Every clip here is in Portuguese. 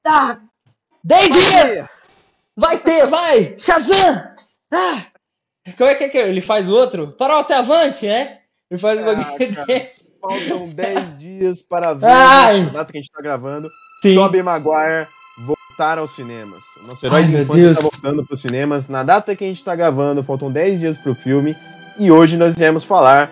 Ah, 10 dias! Vai ter, vai! Shazam! Ah, como é que ele faz o outro? Para o avante, né? Ele faz o bagulho desse. Faltam 10 dias para ver Ai! a data que a gente tá gravando. Sim. Tobey Maguire voltar aos cinemas. O nosso herói Ai, de meu infância Deus. tá voltando pros cinemas. Na data que a gente tá gravando, faltam 10 dias pro filme. E hoje nós viemos falar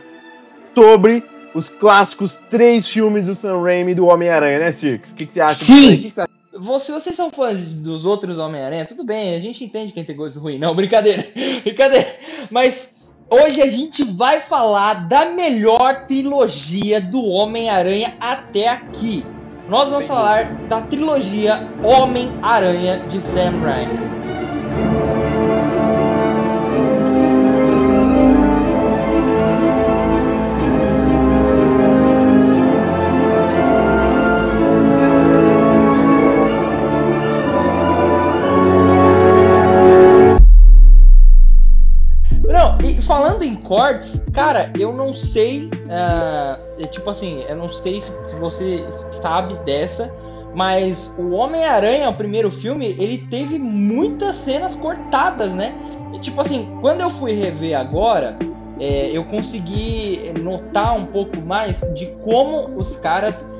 sobre os clássicos 3 filmes do Sam Raimi do Homem-Aranha, né, Cirques? O que você acha disso aí? O que você acha? Se vocês são fãs dos outros Homem-Aranha, tudo bem, a gente entende quem tem gosto ruim. Não, brincadeira, brincadeira. Mas hoje a gente vai falar da melhor trilogia do Homem-Aranha até aqui. Nós vamos falar da trilogia Homem-Aranha de Sam Raimi. Falando em cortes, cara, eu não sei, tipo assim, eu não sei se você sabe dessa, mas o Homem-Aranha, o primeiro filme, ele teve muitas cenas cortadas, né? E, tipo assim, quando eu fui rever agora, eu consegui notar um pouco mais de como os caras...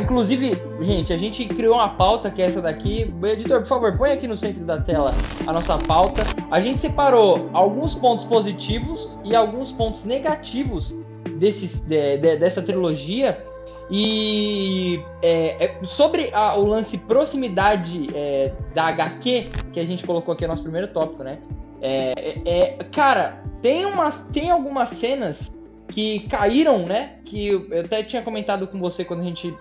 inclusive, gente, a gente criou uma pauta que é essa daqui. Editor, por favor, põe aqui no centro da tela a nossa pauta. A gente separou alguns pontos positivos e alguns pontos negativos dessa trilogia. E sobre o lance proximidade da HQ, que a gente colocou aqui no nosso primeiro tópico, né? Cara, tem algumas cenas que caíram, né? Que eu até tinha comentado com você quando a gente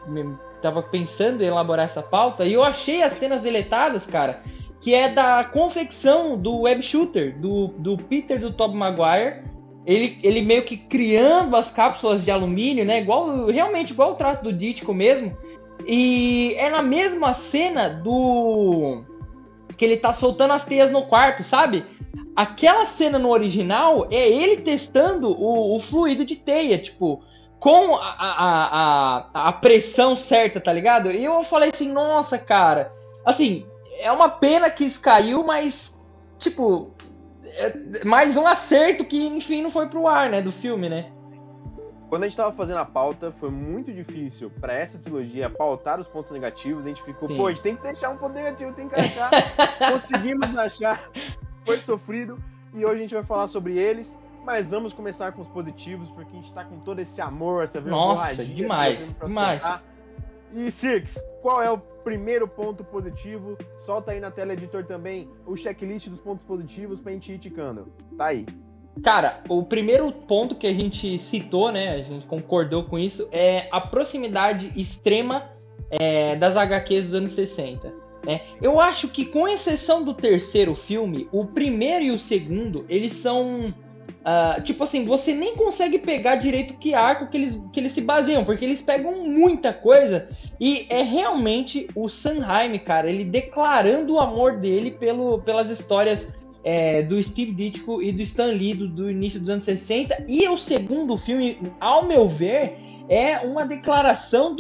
tava pensando em elaborar essa pauta. E eu achei as cenas deletadas, cara, que é da confecção do web shooter, do Peter, do Tobey Maguire. Ele meio que criando as cápsulas de alumínio, né? Realmente igual o traço do Ditko mesmo. E é na mesma cena que ele tá soltando as teias no quarto, sabe? Aquela cena no original é ele testando o fluido de teia, tipo, com a pressão certa, tá ligado? E eu falei assim, nossa, cara, assim, é uma pena que isso caiu, mas, tipo, mais um acerto que, enfim, não foi pro ar, né, do filme, né? Quando a gente tava fazendo a pauta, foi muito difícil pra essa trilogia pautar os pontos negativos. A gente ficou, Sim. pô, a gente tem que deixar um ponto negativo, tem que achar. Conseguimos achar. Foi sofrido e hoje a gente vai falar sobre eles, mas vamos começar com os positivos, porque a gente tá com todo esse amor, essa nossa, demais. E Cirques, qual é o primeiro ponto positivo? Solta aí na tela, editor, também o checklist dos pontos positivos pra gente ir ticando. Tá aí. Cara, o primeiro ponto que a gente citou, né, a gente concordou com isso, é a proximidade extrema das HQs dos anos 60. Eu acho que, com exceção do terceiro filme, o primeiro e o segundo, eles são... tipo assim, você nem consegue pegar direito que arco que eles se baseiam, porque eles pegam muita coisa e é realmente o Sam Raimi, cara, ele declarando o amor dele pelas histórias do Steve Ditko e do Stan Lee do início dos anos 60. E o segundo filme, ao meu ver, é uma declaração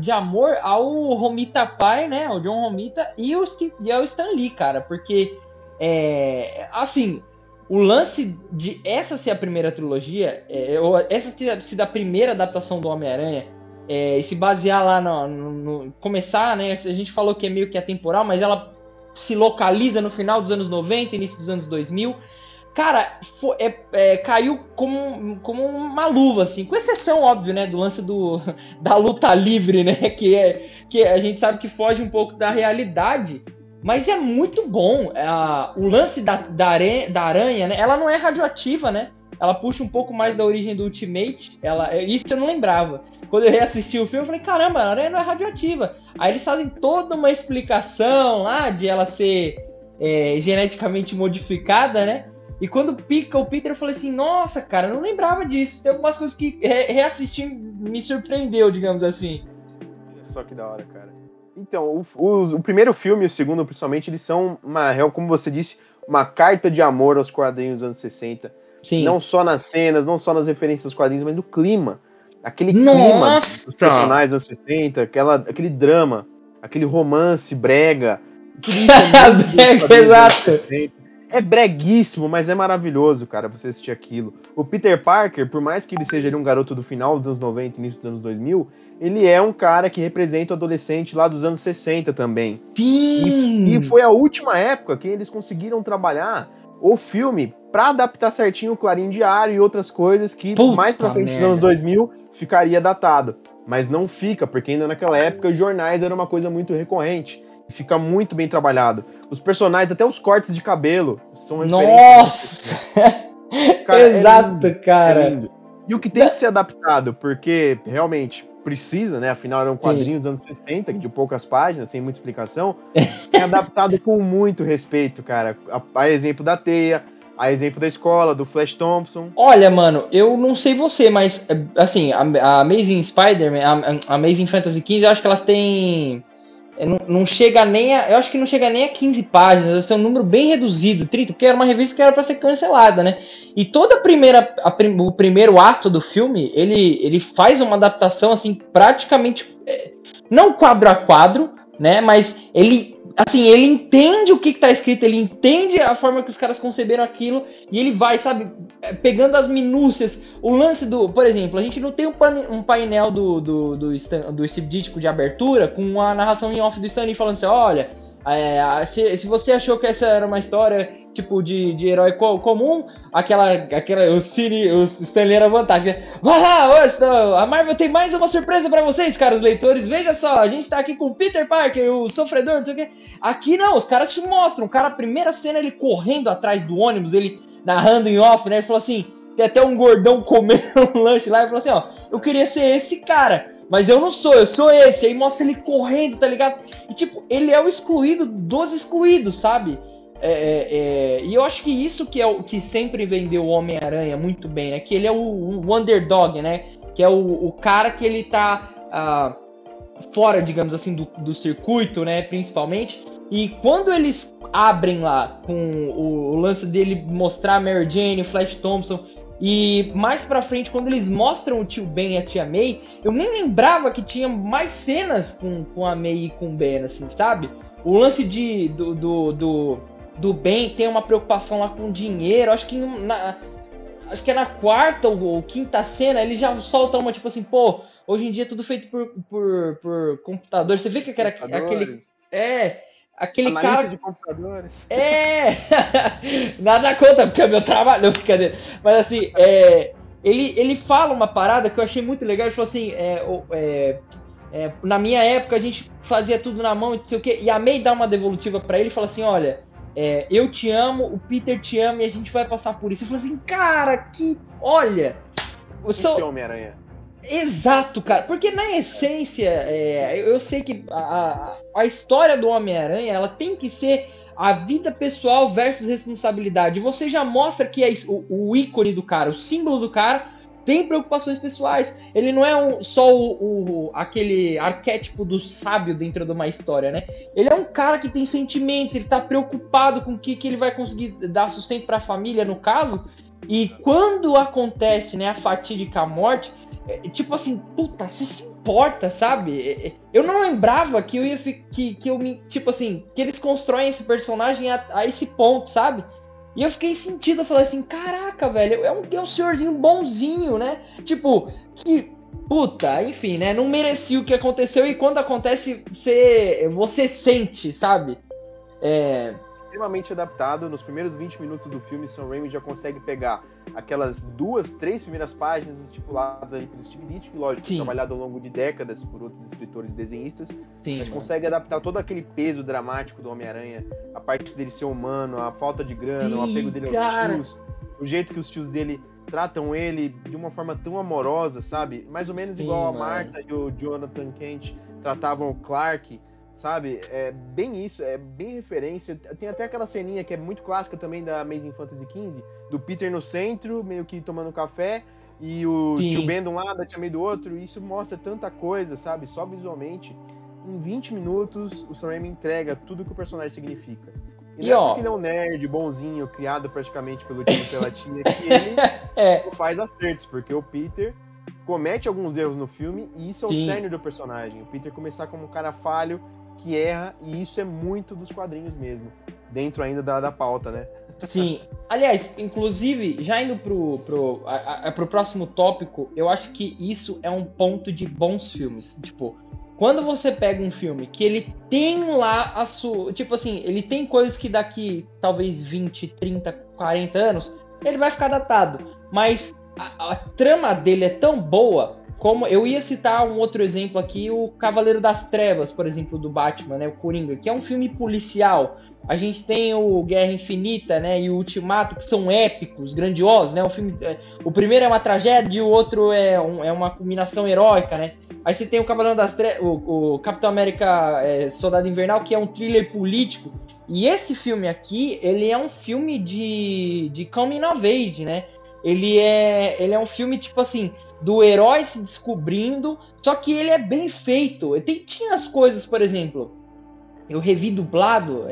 de amor ao Romita pai, né, ao John Romita e ao Stan Lee, cara, porque assim, o lance de essa ser a primeira trilogia, essa ser a primeira adaptação do Homem-Aranha, e se basear lá no começar, né, a gente falou que é meio que atemporal, mas ela se localiza no final dos anos 90, início dos anos 2000. Cara, caiu como uma luva, assim. Com exceção, óbvio, né, do lance da luta livre, né, que a gente sabe que foge um pouco da realidade. Mas é muito bom. O lance da aranha, né, ela não é radioativa, né? Ela puxa um pouco mais da origem do Ultimate. Isso eu não lembrava. Quando eu reassisti o filme, eu falei, caramba, a aranha não é radioativa. Aí eles fazem toda uma explicação lá de ela ser geneticamente modificada, né? E quando pica o Peter, eu falei assim, nossa, cara, eu não lembrava disso. Tem algumas coisas que reassistindo me surpreendeu, digamos assim. Só que da hora, cara. Então, o primeiro filme e o segundo, principalmente, eles são, como você disse, uma carta de amor aos quadrinhos dos anos 60. Sim. Não só nas cenas, não só nas referências aos quadrinhos, mas no clima. aquele clima dos Nossa! personagens dos anos 60, aquele drama, aquele romance brega. Brega, exato. É breguíssimo, mas é maravilhoso, cara, você assistir aquilo. O Peter Parker, por mais que ele seja ali um garoto do final dos anos 90, início dos anos 2000, ele é um cara que representa o adolescente lá dos anos 60 também. Sim! E foi a última época que eles conseguiram trabalhar o filme pra adaptar certinho o Clarim Diário e outras coisas que Puta mais pra frente dos anos 2000 ficaria datado. Mas não fica, porque ainda naquela época os jornais eram uma coisa muito recorrente. E fica muito bem trabalhado. Os personagens, até os cortes de cabelo, são referentes. Nossa! Cara, exato, é lindo, cara. É lindo. E o que tem que ser adaptado, porque realmente precisa, né? Afinal, era um quadrinho dos anos 60, de poucas páginas, sem muita explicação. É adaptado com muito respeito, cara. A exemplo da Teia, a exemplo da escola, do Flash Thompson. Olha, mano, eu não sei você, mas, assim, a Amazing Spider-Man, a Amazing Fantasy XV, eu acho que elas têm... Não chega nem a... Eu acho que não chega nem a 15 páginas, esse é um número bem reduzido, 30, porque era uma revista que era pra ser cancelada, né? E toda o primeiro ato do filme, ele faz uma adaptação, assim, praticamente... Não quadro a quadro, né? Mas ele entende o que tá escrito, ele entende a forma que os caras conceberam aquilo, e ele vai, sabe, pegando as minúcias. O lance do... Por exemplo, a gente não tem um painel do Steve Ditko de abertura com a narração em off do Stan Lee falando assim, olha... se você achou que essa era uma história tipo de herói comum, o Stan Lee era vantagem. Vai lá, a Marvel tem mais uma surpresa pra vocês, caros leitores. Veja só, a gente tá aqui com o Peter Parker, o sofredor, não sei o que. Aqui não, os caras te mostram. O cara, a primeira cena, ele correndo atrás do ônibus, ele narrando em off, né? Ele falou assim: tem até um gordão comendo um lanche lá e falou assim: ó, eu queria ser esse cara. Mas eu não sou, eu sou esse. Aí mostra ele correndo, tá ligado? E tipo, ele é o excluído dos excluídos, sabe? E eu acho que isso que é o que sempre vendeu o Homem-Aranha muito bem, né? Que ele é o underdog, né? Que é o cara que ele tá fora, digamos assim, do circuito, né? Principalmente. E quando eles abrem lá com o lance dele mostrar a Mary Jane, o Flash Thompson... E mais pra frente, quando eles mostram o tio Ben e a tia May, eu nem lembrava que tinha mais cenas com a May e com o Ben, assim, sabe? O lance do Ben tem uma preocupação lá com dinheiro, acho que é na quarta ou quinta cena, ele já solta uma, tipo assim, pô, hoje em dia é tudo feito por computador. Você vê que era aquele... Aquele analista cara... de computadores. Nada contra, porque é meu trabalho, não, brincadeira. Mas assim, ele fala uma parada que eu achei muito legal. Ele falou assim: na minha época a gente fazia tudo na mão e não sei o quê. E a May dá uma devolutiva pra ele e fala assim: olha, eu te amo, o Peter te ama e a gente vai passar por isso. Eu falei assim: cara, que. Olha. Esse Homem-Aranha. Exato, cara, porque na essência, eu sei que a história do Homem-Aranha, ela tem que ser a vida pessoal versus responsabilidade. Você já mostra que o ícone do cara, o símbolo do cara, tem preocupações pessoais. Ele não é só aquele arquétipo do sábio dentro de uma história, né? Ele é um cara que tem sentimentos, ele tá preocupado com o que ele vai conseguir dar sustento pra família, no caso. E quando acontece, né, a fatídica morte... tipo assim, puta, você se importa, sabe? Eu não lembrava que tipo assim, que eles constroem esse personagem a esse ponto, sabe? E eu fiquei sentido, eu falei assim, caraca, velho, é um senhorzinho bonzinho, né? Tipo, que, puta, enfim, né? Não merecia o que aconteceu e quando acontece, você sente, sabe? Extremamente adaptado. Nos primeiros 20 minutos do filme, Sam Raimi já consegue pegar aquelas 2, 3 primeiras páginas estipuladas ali pelo Steve Ditko, lógico, trabalhado ao longo de décadas por outros escritores e desenhistas. Sim, mas consegue adaptar todo aquele peso dramático do Homem-Aranha, a parte dele ser humano, a falta de grana, o apego dele aos tios, o jeito que os tios dele tratam ele de uma forma tão amorosa, sabe? Mais ou menos igual a Martha e o Jonathan Kent tratavam o Clark, sabe? É bem isso, é bem referência. Tem até aquela ceninha que é muito clássica também da Amazing Fantasy XV, do Peter no centro, meio que tomando café, e o tio Ben de um lado, a tia May do outro, e isso mostra tanta coisa, sabe? Só visualmente. Em 20 minutos, o Sam Raimi entrega tudo que o personagem significa. E não é porque ele é um nerd, bonzinho, criado praticamente pelo tio e pela tia, que ele não faz acertos, porque o Peter comete alguns erros no filme, e isso é o Sim. cerne do personagem. O Peter começar como um cara falho, que erra, e isso é muito dos quadrinhos mesmo. Dentro ainda da pauta, né? Sim. Aliás, inclusive, já indo pro próximo tópico, eu acho que isso é um ponto de bons filmes. Tipo, quando você pega um filme que ele tem lá a sua... Tipo assim, ele tem coisas que daqui talvez 20, 30, 40 anos, ele vai ficar datado. Mas a trama dele é tão boa, como... Eu ia citar um outro exemplo aqui, o Cavaleiro das Trevas, por exemplo, do Batman, né? O Coringa, que é um filme policial. A gente tem o Guerra Infinita, né, e o Ultimato, que são épicos, grandiosos, né? O primeiro é uma tragédia e o outro é uma culminação heróica, né? Aí você tem o Cavaleiro das Trevas, o Capitão América Soldado Invernal, que é um thriller político. E esse filme aqui, ele é um filme de coming of age, né? Ele é um filme, tipo assim, do herói se descobrindo, só que ele é bem feito. Tinha as coisas, por exemplo... Eu revi dublado,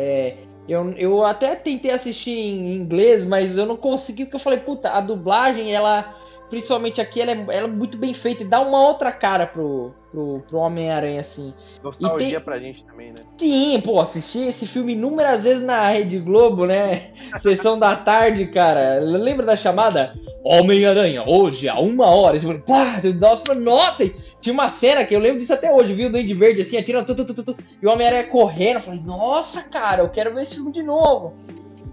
eu até tentei assistir em inglês, mas eu não consegui, porque eu falei, puta, a dublagem, ela, principalmente aqui, ela é muito bem feita e dá uma outra cara pro Homem-Aranha, assim. Nostalgia pra gente também, né? Sim, pô, assisti esse filme inúmeras vezes na Rede Globo, né? Sessão da tarde, cara. Lembra da chamada? Homem-Aranha, hoje, há 1h. Você falou, nossa, tinha uma cena que eu lembro disso até hoje, viu? O Duende Verde, assim, atirando, e o Homem-Aranha correndo. Eu falei, nossa, cara, eu quero ver esse filme de novo.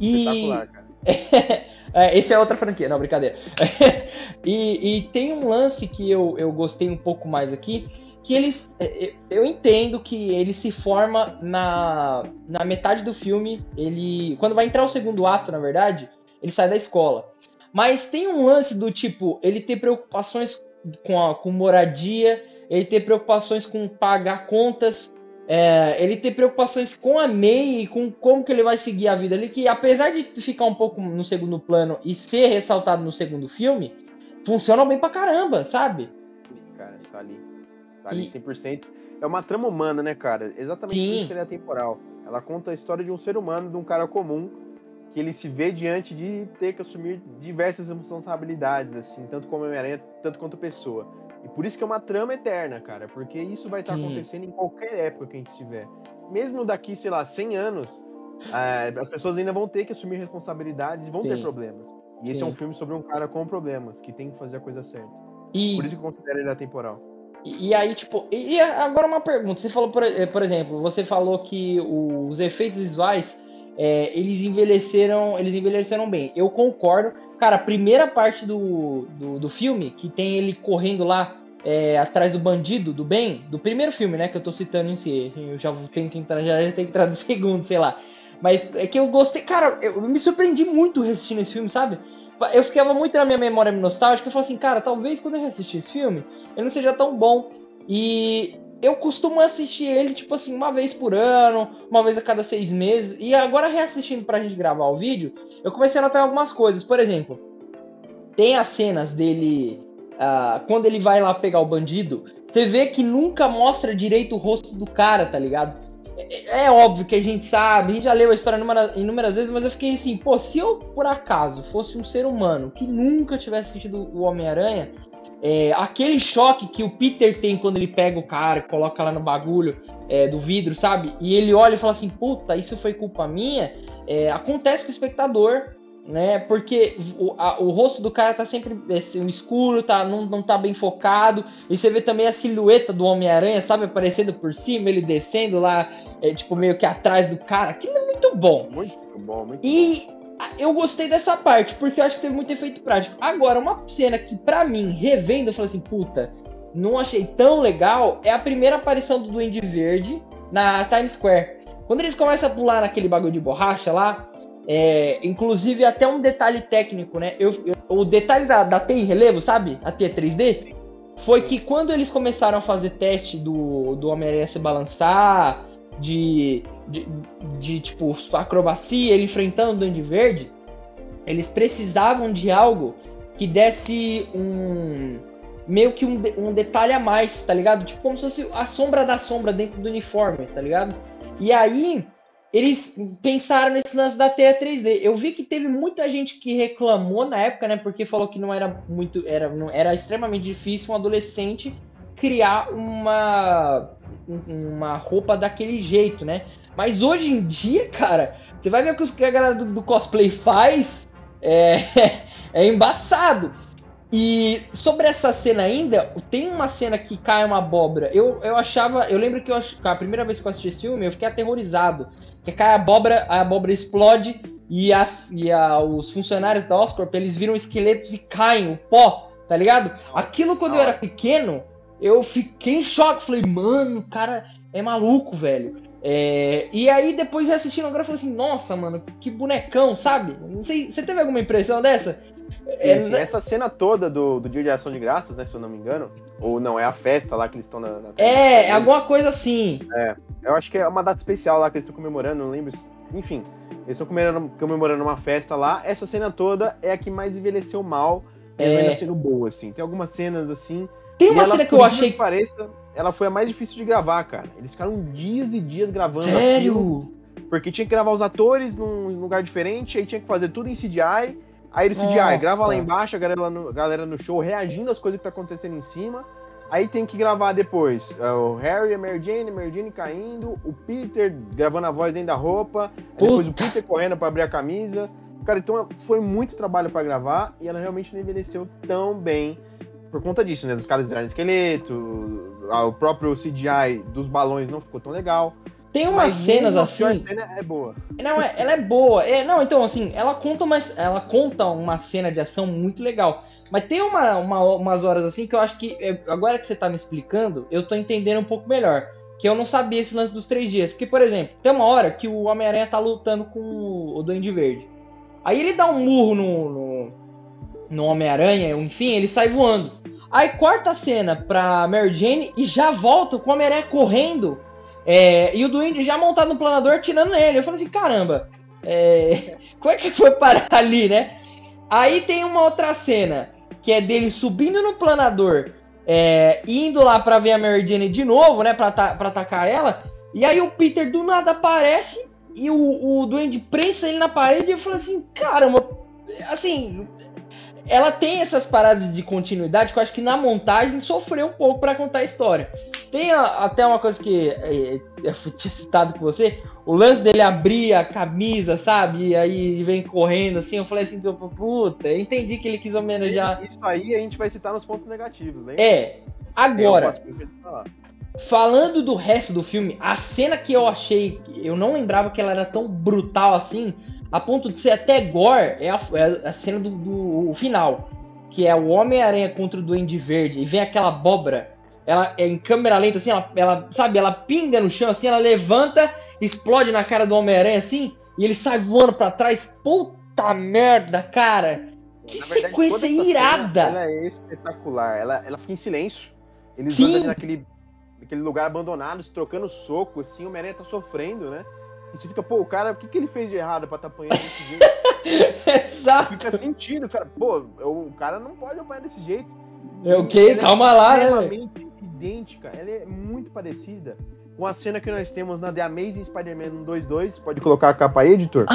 Espetacular, cara. Esse é outra franquia, não, brincadeira. e tem um lance que eu gostei um pouco mais aqui, que eu entendo que ele se forma na metade do filme, quando vai entrar o segundo ato, na verdade, ele sai da escola. Mas tem um lance do tipo, ele ter preocupações com moradia, ele ter preocupações com pagar contas, ele ter preocupações com a May e com como que ele vai seguir a vida ali, que apesar de ficar um pouco no segundo plano e ser ressaltado no segundo filme, funciona bem pra caramba, sabe? Cara, tá ali 100%. É uma trama humana, né, cara? Exatamente por isso que ele é atemporal. Ela conta a história de um ser humano, de um cara comum, que ele se vê diante de ter que assumir diversas responsabilidades, assim, tanto como Homem-Aranha, tanto quanto pessoa. E por isso que é uma trama eterna, cara, porque isso vai estar acontecendo em qualquer época que a gente estiver. Mesmo daqui, sei lá, 100 anos, as pessoas ainda vão ter que assumir responsabilidades e vão ter problemas. E esse é um filme sobre um cara com problemas, que tem que fazer a coisa certa. Por isso que eu considero ele atemporal. E aí, tipo... E agora uma pergunta. Você falou, por exemplo, você falou que os efeitos visuais... eles envelheceram bem. Eu concordo. Cara, a primeira parte do filme, que tem ele correndo lá atrás do bandido, do bem, do primeiro filme, né, que eu tô citando em si. Eu já tenho que entrar no segundo, sei lá. Mas é que eu gostei, cara, eu me surpreendi muito assistindo esse filme, sabe? Eu ficava muito na minha memória nostálgica, eu falei assim, cara, talvez quando eu assistir esse filme, ele não seja tão bom. E eu costumo assistir ele, tipo assim, uma vez por ano, uma vez a cada 6 meses. E agora, reassistindo pra gente gravar o vídeo, eu comecei a notar algumas coisas. Por exemplo, tem as cenas dele... quando ele vai lá pegar o bandido, você vê que nunca mostra direito o rosto do cara, tá ligado? É óbvio que a gente sabe, a gente já leu a história inúmeras vezes, mas eu fiquei assim, pô, se eu, por acaso, fosse um ser humano que nunca tivesse assistido o Homem-Aranha... aquele choque que o Peter tem quando ele pega o cara, coloca lá no bagulho do vidro, sabe? E ele olha e fala assim, puta, isso foi culpa minha. Acontece com o espectador, né? Porque o rosto do cara tá sempre escuro, não tá bem focado. E você vê também a silhueta do Homem-Aranha, sabe? Aparecendo por cima, ele descendo lá, tipo, meio que atrás do cara. Aquilo é muito bom. Muito bom, muito bom. Eu gostei dessa parte, porque eu acho que teve muito efeito prático. Agora, uma cena que, pra mim, revendo, eu falei assim, puta, não achei tão legal, é a primeira aparição do Duende Verde na Times Square. Quando eles começam a pular naquele bagulho de borracha lá, inclusive até um detalhe técnico, né? O detalhe da T em relevo, sabe? A T 3D, foi que quando eles começaram a fazer teste do Homem-Aranha se balançar, de tipo, acrobacia, ele enfrentando o Duende Verde, eles precisavam de algo que desse meio que um detalhe a mais, tá ligado? Tipo, como se fosse a sombra da sombra dentro do uniforme, tá ligado? E aí, eles pensaram nesse lance da teia 3D. Eu vi que teve muita gente que reclamou na época, né? Porque falou que não era muito. Era extremamente difícil um adolescente criar uma roupa daquele jeito, né? Mas hoje em dia, cara, você vai ver o que a galera do cosplay faz, é embaçado. E sobre essa cena ainda, tem uma cena que cai uma abóbora. Eu lembro que a primeira vez que eu assisti esse filme, eu fiquei aterrorizado. Que cai a abóbora explode e os funcionários da Oscorp, eles viram esqueletos e caem, o pó, tá ligado? Aquilo quando eu era pequeno, eu fiquei em choque. Falei, mano, o cara é maluco, velho. E aí depois assistindo agora, eu falei assim, nossa, mano, que bonecão, sabe? Não sei, você teve alguma impressão dessa? Sim, essa cena toda do Dia de Ação de Graças, né, se eu não me engano, ou não, é a festa lá que eles estão na alguma coisa assim. Eu acho que é uma data especial lá que eles estão comemorando, não lembro, enfim, eles estão comemorando uma festa lá. Essa cena toda é a que mais envelheceu mal, ainda sendo boa, assim. Tem algumas cenas assim. Tem uma cena que eu achei que pareça, ela foi a mais difícil de gravar, cara. Eles ficaram dias e dias gravando. Sério? Aquilo, porque tinha que gravar os atores num lugar diferente, aí tinha que fazer tudo em CGI. Aí ele CGI, grava lá embaixo, a galera no show reagindo às coisas que tá acontecendo em cima. Aí tem que gravar depois o Harry e a Mary Jane caindo, o Peter gravando a voz dentro da roupa, depois o Peter correndo pra abrir a camisa. Cara, então foi muito trabalho pra gravar e ela realmente não envelheceu tão bem por conta disso, né? Dos caras virarem esqueleto, o próprio CGI dos balões não ficou tão legal. Tem umas cenas assim. A cena é boa. Não, ela é boa. Então, assim, ela conta uma cena de ação muito legal. Mas tem umas horas assim que eu acho que, agora que você tá me explicando, eu tô entendendo um pouco melhor. Que eu não sabia esse lance dos 3 dias. Porque, por exemplo, tem uma hora que o Homem-Aranha tá lutando com o Duende Verde. Aí ele dá um murro no Homem-Aranha, enfim, ele sai voando. Aí corta a cena pra Mary Jane e já volta com o Homem-Aranha correndo. E o Duende já montado no planador atirando nele. Eu falei assim, caramba, como é que foi parar ali, né? Aí tem uma outra cena, que é dele subindo no planador, indo lá pra ver a Mary Jane de novo, né, pra atacar ela. E aí o Peter do nada aparece e o Duende prensa ele na parede e eu falei assim, caramba, assim... Ela tem essas paradas de continuidade que eu acho que na montagem sofreu um pouco pra contar a história. Tem até uma coisa que eu tinha citado com você, o lance dele abrir a camisa, sabe? E aí vem correndo assim, eu falei assim, puta, eu entendi que ele quis homenagear. Isso aí a gente vai citar nos pontos negativos, né? Agora, falando do resto do filme, a cena que eu achei, eu não lembrava que ela era tão brutal assim, a ponto de ser até gore, é a cena do final, que é o Homem-Aranha contra o Duende Verde, e vem aquela abóbora, ela é em câmera lenta, assim, ela pinga no chão, assim, ela levanta, explode na cara do Homem-Aranha, assim, e ele sai voando pra trás. Puta merda, cara! Que sequência irada! Ela é espetacular, ela fica em silêncio, eles Sim. andam naquele lugar abandonado, se trocando soco, assim, o Homem-Aranha tá sofrendo, né? E você fica, o cara, o que ele fez de errado pra tá apanhando desse jeito? Exato. Fica sentido, cara. O cara não pode apanhar desse jeito. Calma lá, né? Ela é extremamente idêntica, ela é muito parecida com a cena que nós temos na The Amazing Spider-Man 2.2, pode colocar a capa aí, editor,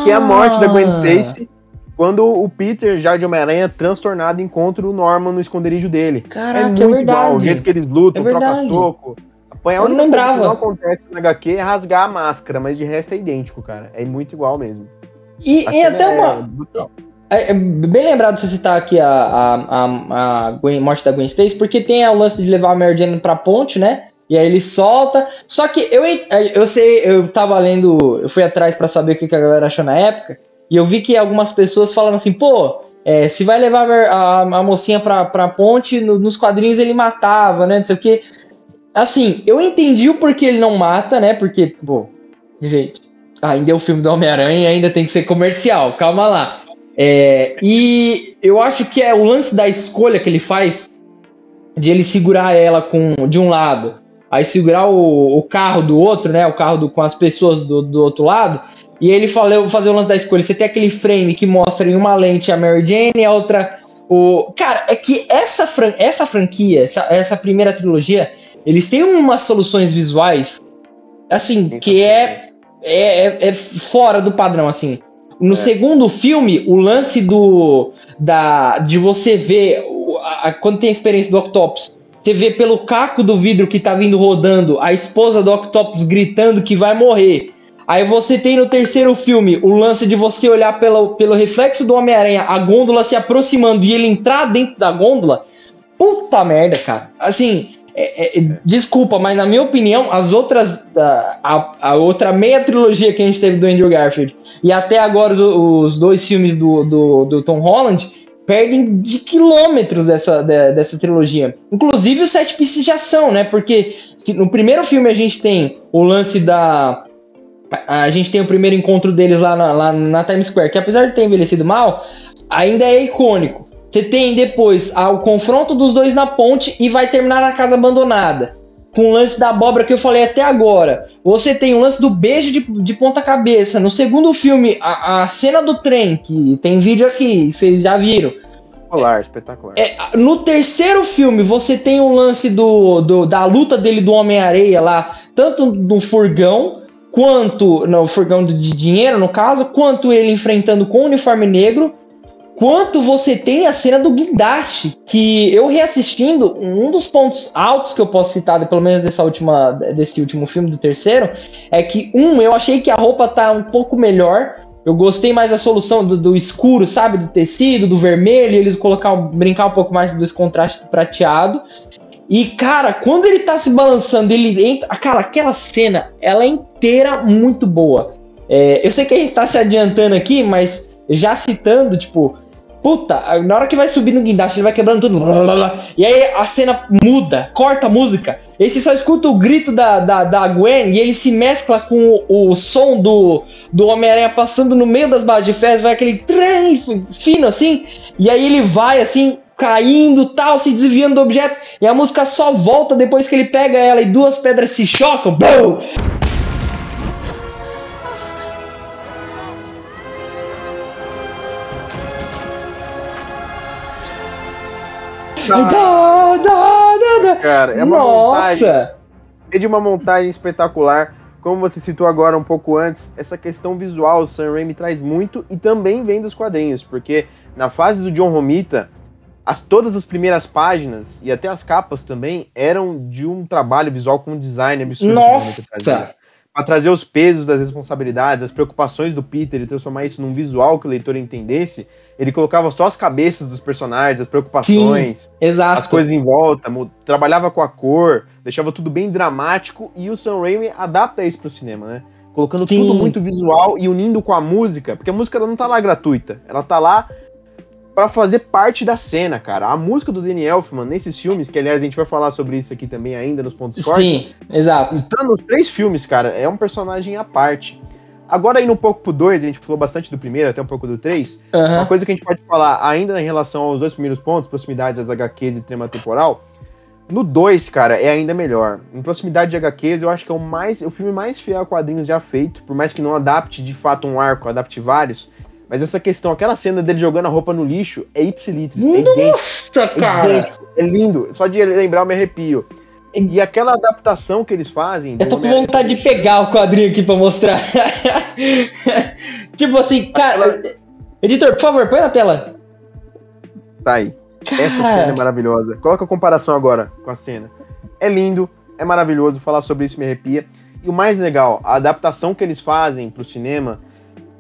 que é a morte da Gwen Stacy, quando o Peter, já de Homem-Aranha, transtornado, encontra o Norman no esconderijo dele. Caraca, muito verdade. igual, o jeito que eles lutam, troca soco. A única coisa que não acontece no HQ é rasgar a máscara, mas de resto é idêntico, cara. É muito igual mesmo. E até bem lembrado você citar aqui a morte da Gwen Stacy, porque tem o lance de levar a Mary Jane pra ponte, né? E aí ele solta. Só que eu tava lendo, eu fui atrás pra saber o que a galera achou na época, e eu vi que algumas pessoas falaram assim, se vai levar a mocinha pra ponte, nos quadrinhos ele matava, né? Não sei o que. Assim, eu entendi o porquê ele não mata, né? Porque, gente, ainda é o filme do Homem-Aranha e ainda tem que ser comercial, calma lá. E eu acho que é o lance da escolha que ele faz de ele segurar ela de um lado, aí segurar o carro do outro, né? O carro com as pessoas do outro lado, e ele fazer o lance da escolha. Você tem aquele frame que mostra em uma lente a Mary Jane e a outra... Cara, é que essa franquia, essa primeira trilogia... Eles têm umas soluções visuais, assim, que é fora do padrão, assim. No segundo filme, o lance de você ver, quando tem a experiência do Octopus, você vê pelo caco do vidro que tá vindo rodando a esposa do Octopus gritando que vai morrer. Aí você tem no terceiro filme o lance de você olhar pelo reflexo do Homem-Aranha, a gôndola se aproximando e ele entrar dentro da gôndola. Puta merda, cara. Assim, desculpa, mas na minha opinião, as outras. A outra meia trilogia que a gente teve do Andrew Garfield e até agora os dois filmes do Tom Holland perdem de quilômetros dessa trilogia. Inclusive os set pieces de ação, né? Porque no primeiro filme a gente tem o lance a gente tem o primeiro encontro deles lá na Times Square, que apesar de ter envelhecido mal, ainda é icônico. Você tem depois o confronto dos dois na ponte e vai terminar na casa abandonada, com o lance da abóbora que eu falei até agora. Você tem o lance do beijo de ponta cabeça. No segundo filme, a cena do trem, que tem vídeo aqui, vocês já viram. Espetacular. No terceiro filme, você tem o lance da luta dele do Homem-Areia lá, tanto no furgão, quanto no furgão de dinheiro, no caso, quanto ele enfrentando com o uniforme negro, quanto você tem a cena do guindaste, que eu reassistindo, um dos pontos altos que eu posso citar, pelo menos desse último filme, do terceiro, é que, eu achei que a roupa tá um pouco melhor, eu gostei mais da solução do escuro, sabe, do tecido, do vermelho, eles brincar um pouco mais desse contraste prateado. E, cara, quando ele tá se balançando, ele entra... Cara, aquela cena, ela é inteira muito boa. Eu sei que a gente tá se adiantando aqui, mas já citando, tipo... Puta, na hora que vai subir no guindaste, ele vai quebrando tudo. E aí a cena muda, corta a música. E você só escuta o grito da Gwen e ele se mescla com o som do Homem-Aranha passando no meio das barras de ferro. Vai aquele trem fino assim. E aí ele vai assim... caindo, tal, se desviando do objeto, e a música só volta depois que ele pega ela e duas pedras se chocam. Boom! Cara, é uma montagem. É de uma montagem espetacular. Como você citou agora um pouco antes, essa questão visual o Sam Raimi traz muito e também vem dos quadrinhos, porque na fase do John Romita, todas as primeiras páginas e até as capas também eram de um trabalho visual com um design absurdo. Nossa! Para trazer os pesos das responsabilidades, as preocupações do Peter e transformar isso num visual que o leitor entendesse, ele colocava só as cabeças dos personagens, as preocupações, sim, exato, as coisas em volta, trabalhava com a cor, deixava tudo bem dramático, e o Sam Raimi adapta isso pro cinema, né? Colocando sim, tudo muito visual e unindo com a música, porque a música ela não tá lá gratuita, ela tá lá pra fazer parte da cena, cara. A música do Danny Elfman nesses filmes, que aliás a gente vai falar sobre isso aqui também ainda nos pontos fortes. Sim, exato. Então, nos 3 filmes, cara, é um personagem à parte. Agora, indo um pouco pro 2, a gente falou bastante do primeiro, até um pouco do 3. Uma coisa que a gente pode falar ainda em relação aos 2 primeiros pontos, proximidade das HQs e trama temporal, no 2, cara, é ainda melhor. Em proximidade de HQs, eu acho que é o filme mais fiel a quadrinhos já feito, por mais que não adapte de fato um arco, adapte vários. Mas essa questão, aquela cena dele jogando a roupa no lixo é ipsilitris. Nossa, cara! É lindo. Só de lembrar eu me arrepio. E aquela adaptação que eles fazem... Eu tô com vontade de pegar o quadrinho aqui pra mostrar. Tipo assim, cara... Editor, por favor, põe na tela. Tá aí. Essa cena é maravilhosa. Coloca a comparação agora com a cena. É lindo, é maravilhoso. Falar sobre isso me arrepia. E o mais legal, a adaptação que eles fazem pro cinema...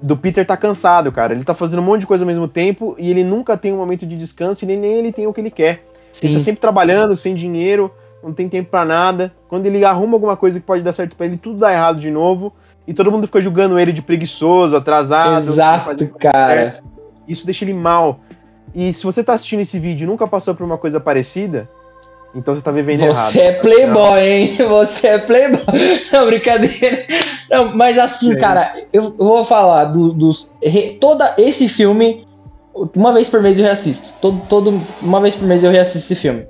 do Peter tá cansado, cara. Ele tá fazendo um monte de coisa ao mesmo tempo e ele nunca tem um momento de descanso e nem ele tem o que ele quer. Sim. Ele tá sempre trabalhando, sem dinheiro, não tem tempo pra nada. Quando ele arruma alguma coisa que pode dar certo pra ele, tudo dá errado de novo. E todo mundo fica julgando ele de preguiçoso, atrasado. Exato, cara. Isso deixa ele mal. E se você tá assistindo esse vídeo e nunca passou por uma coisa parecida, então você tá vivendo errado. Você é playboy, hein? Você é playboy. Não, brincadeira. Não, mas assim, cara, eu vou falar esse filme, uma vez por mês eu reassisto. Uma vez por mês eu reassisto esse filme.